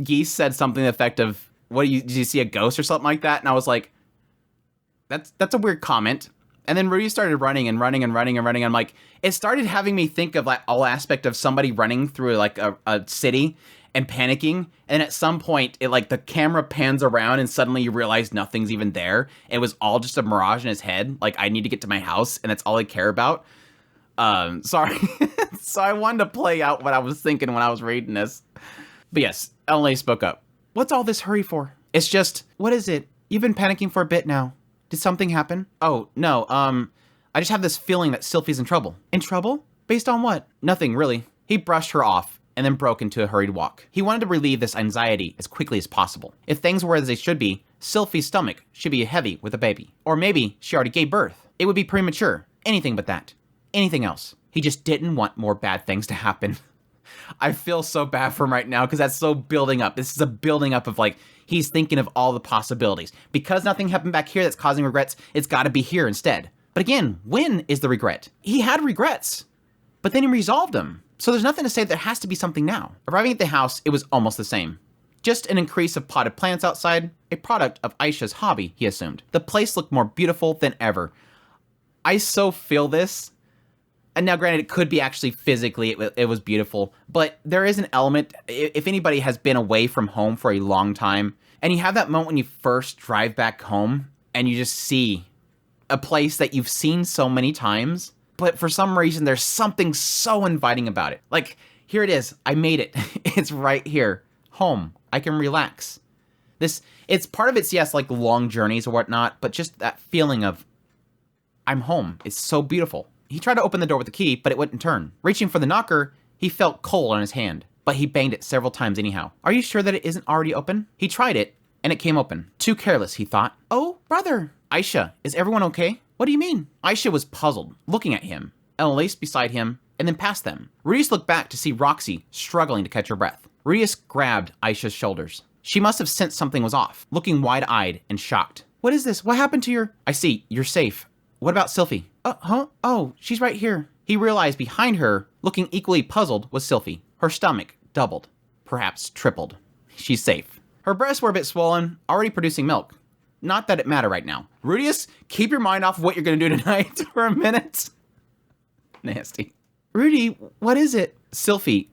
Geese said something to the effect of, did you see a ghost or something like that? And I was like, that's a weird comment. And then Rudy started running and running and running and running. I'm like, it started having me think of like all aspect of somebody running through like a city and panicking. And at some point, it like the camera pans around and suddenly you realize nothing's even there. It was all just a mirage in his head. Like, I need to get to my house and that's all I care about. Sorry. So I wanted to play out what I was thinking when I was reading this. But yes, Ellen spoke up. What's all this hurry for? It's just, what is it? You've been panicking for a bit now. Did something happen? Oh, no, I just have this feeling that Sylphie's in trouble. In trouble? Based on what? Nothing, really. He brushed her off and then broke into a hurried walk. He wanted to relieve this anxiety as quickly as possible. If things were as they should be, Sylphie's stomach should be heavy with a baby. Or maybe she already gave birth. It would be premature. Anything but that. Anything else. He just didn't want more bad things to happen. I feel so bad for him right now because that's so building up. This is a building up of like, he's thinking of all the possibilities. Because nothing happened back here that's causing regrets, it's got to be here instead. But again, when is the regret? He had regrets, but then he resolved them. So there's nothing to say there has to be something now. Arriving at the house, it was almost the same. Just an increase of potted plants outside, a product of Aisha's hobby, he assumed. The place looked more beautiful than ever. I so feel this. And now, granted, it could be actually physically, it was beautiful, but there is an element, if anybody has been away from home for a long time, and you have that moment when you first drive back home, and you just see a place that you've seen so many times, but for some reason, there's something so inviting about it. Like, here it is, I made it, it's right here, home, I can relax. It's part of it's, yes, like long journeys or whatnot, but just that feeling of, I'm home, it's so beautiful. He tried to open the door with the key, but it wouldn't turn. Reaching for the knocker, he felt cold on his hand, but he banged it several times anyhow. Are you sure that it isn't already open? He tried it, and it came open. Too careless, he thought. Oh, brother. Aisha, is everyone okay? What do you mean? Aisha was puzzled, looking at him, Elise beside him, and then past them. Rudius looked back to see Roxy struggling to catch her breath. Rudius grabbed Aisha's shoulders. She must have sensed something was off, looking wide-eyed and shocked. What is this? What happened to your... I see, you're safe. What about Sylphie? Huh? Oh, she's right here. He realized behind her, looking equally puzzled, was Sylphie. Her stomach doubled, perhaps tripled. She's safe. Her breasts were a bit swollen, already producing milk. Not that it mattered right now. Rudius, keep your mind off of what you're going to do tonight for a minute. Nasty. Rudy, what is it? Sylphie,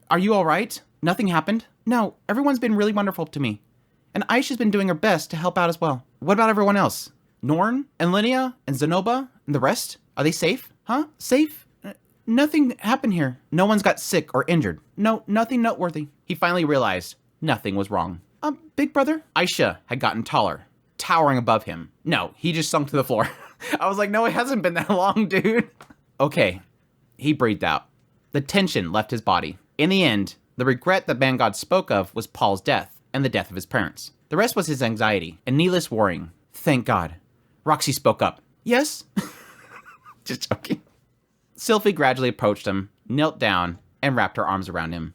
are you all right? Nothing happened? No, everyone's been really wonderful to me. And Aisha's been doing her best to help out as well. What about everyone else? Norn and Linnea and Zenoba and the rest? Are they safe? Huh? Safe? Nothing happened here. No one's got sick or injured. No, nothing noteworthy. He finally realized nothing was wrong. Big brother? Aisha had gotten taller, towering above him. No, he just sunk to the floor. I was like, no, it hasn't been that long, dude. Okay. He breathed out. The tension left his body. In the end, the regret that Man God spoke of was Paul's death and the death of his parents. The rest was his anxiety and needless worrying. Thank God. Roxy spoke up. Yes? Just joking. Sylphie gradually approached him, knelt down, and wrapped her arms around him.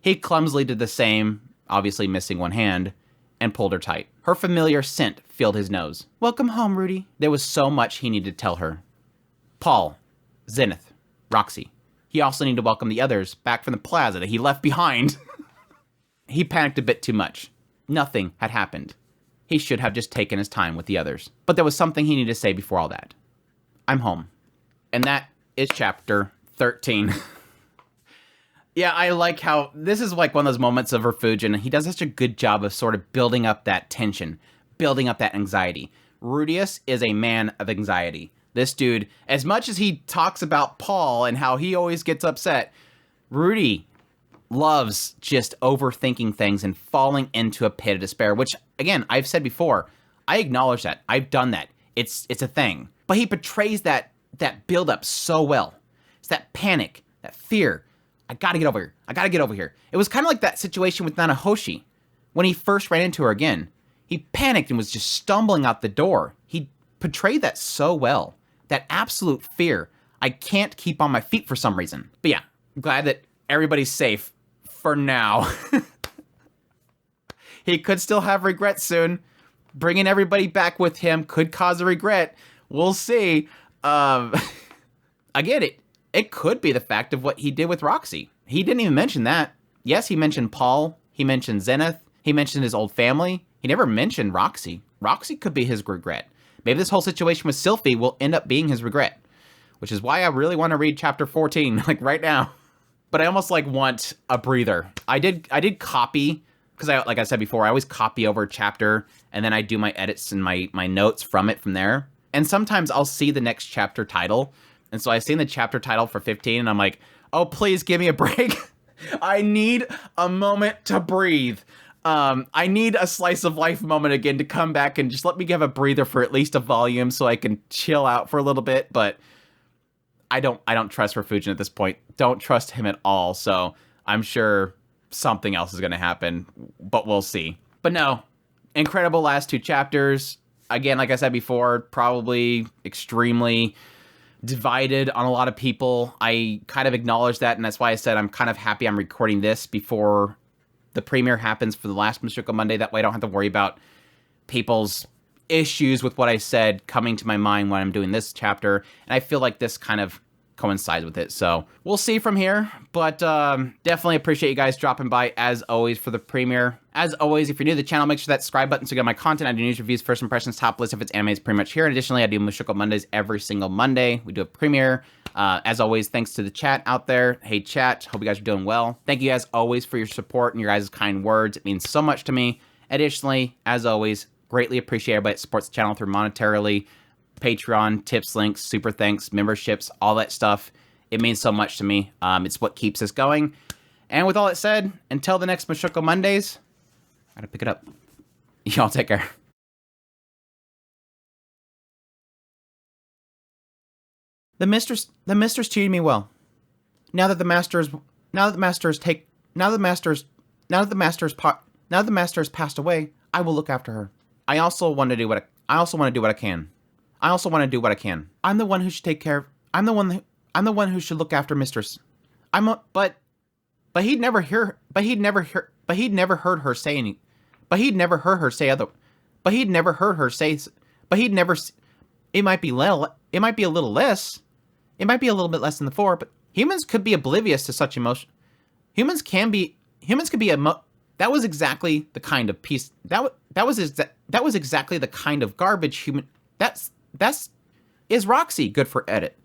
He clumsily did the same, obviously missing one hand, and pulled her tight. Her familiar scent filled his nose. Welcome home, Rudy. There was so much he needed to tell her. Paul, Zenith, Roxy. He also needed to welcome the others back from the plaza that he left behind. He panicked a bit too much. Nothing had happened. He should have just taken his time with the others. But there was something he needed to say before all that. I'm home. And that is chapter 13. Yeah, I like how this is like one of those moments of Refugin. He does such a good job of sort of building up that tension, building up that anxiety. Rudius is a man of anxiety. This dude, as much as he talks about Paul and how he always gets upset, Rudy loves just overthinking things and falling into a pit of despair, which, again, I've said before, I acknowledge that. I've done that. It's a thing. But he portrays that buildup so well. It's that panic, that fear. I gotta get over here. I gotta get over here. It was kind of like that situation with Nanahoshi. When he first ran into her again, he panicked and was just stumbling out the door. He portrayed that so well. That absolute fear. I can't keep on my feet for some reason. But yeah, I'm glad that everybody's safe. For now. He could still have regrets soon. Bringing everybody back with him could cause a regret. We'll see. Again, it could be the fact of what he did with Roxy. He didn't even mention that. Yes, he mentioned Paul. He mentioned Zenith. He mentioned his old family. He never mentioned Roxy. Roxy could be his regret. Maybe this whole situation with Sylphie will end up being his regret, which is why I really want to read chapter 14, like right now. But I almost like want a breather. I did copy, because like I said before, I always copy over a chapter and then I do my edits and my notes from there. And sometimes I'll see the next chapter title. And so I've seen the chapter title for 15 and I'm like, oh, please give me a break. I need a moment to breathe. I need a slice of life moment again to come back and just let me give a breather for at least a volume so I can chill out for a little bit. But I don't trust Refugin at this point. Don't trust him at all. So I'm sure something else is going to happen, but we'll see. But no, incredible last 2 chapters. Again, like I said before, probably extremely divided on a lot of people. I kind of acknowledge that, and that's why I said I'm kind of happy I'm recording this before the premiere happens for the last Mushoku Monday. That way I don't have to worry about people's issues with what I said coming to my mind when I'm doing this chapter, and I feel like this kind of coincides with it. So we'll see from here, but definitely appreciate you guys dropping by as always for the premiere. As always, if you're new to the channel, make sure that subscribe button so you get my content. I do news, reviews, first impressions, top list if it's anime, it's pretty much here. And additionally, I do Mushoku Mondays every single Monday. We do a premiere. As always, thanks to the chat out there. Hey chat, hope you guys are doing well. Thank you as always for your support and your guys' kind words. It means so much to me. Additionally, as always, greatly appreciate everybody that supports the channel through monetarily, Patreon, tips, links, super thanks, memberships, all that stuff. It means so much to me. It's what keeps us going. And with all that said, until the next Mushoku Mondays, I gotta pick it up. Y'all take care. The mistress treated me well. Now that the master's passed away, I will look after her. I also want to do what I can. I'm the one who should take care of. I'm the one who should look after mistress. But he'd never heard her say any. It might be a little less. It might be a little bit less than the 4, but humans could be oblivious to such emotion. Humans could be that was exactly the kind of piece that was exactly the kind of garbage human. Is Roxy good for edit?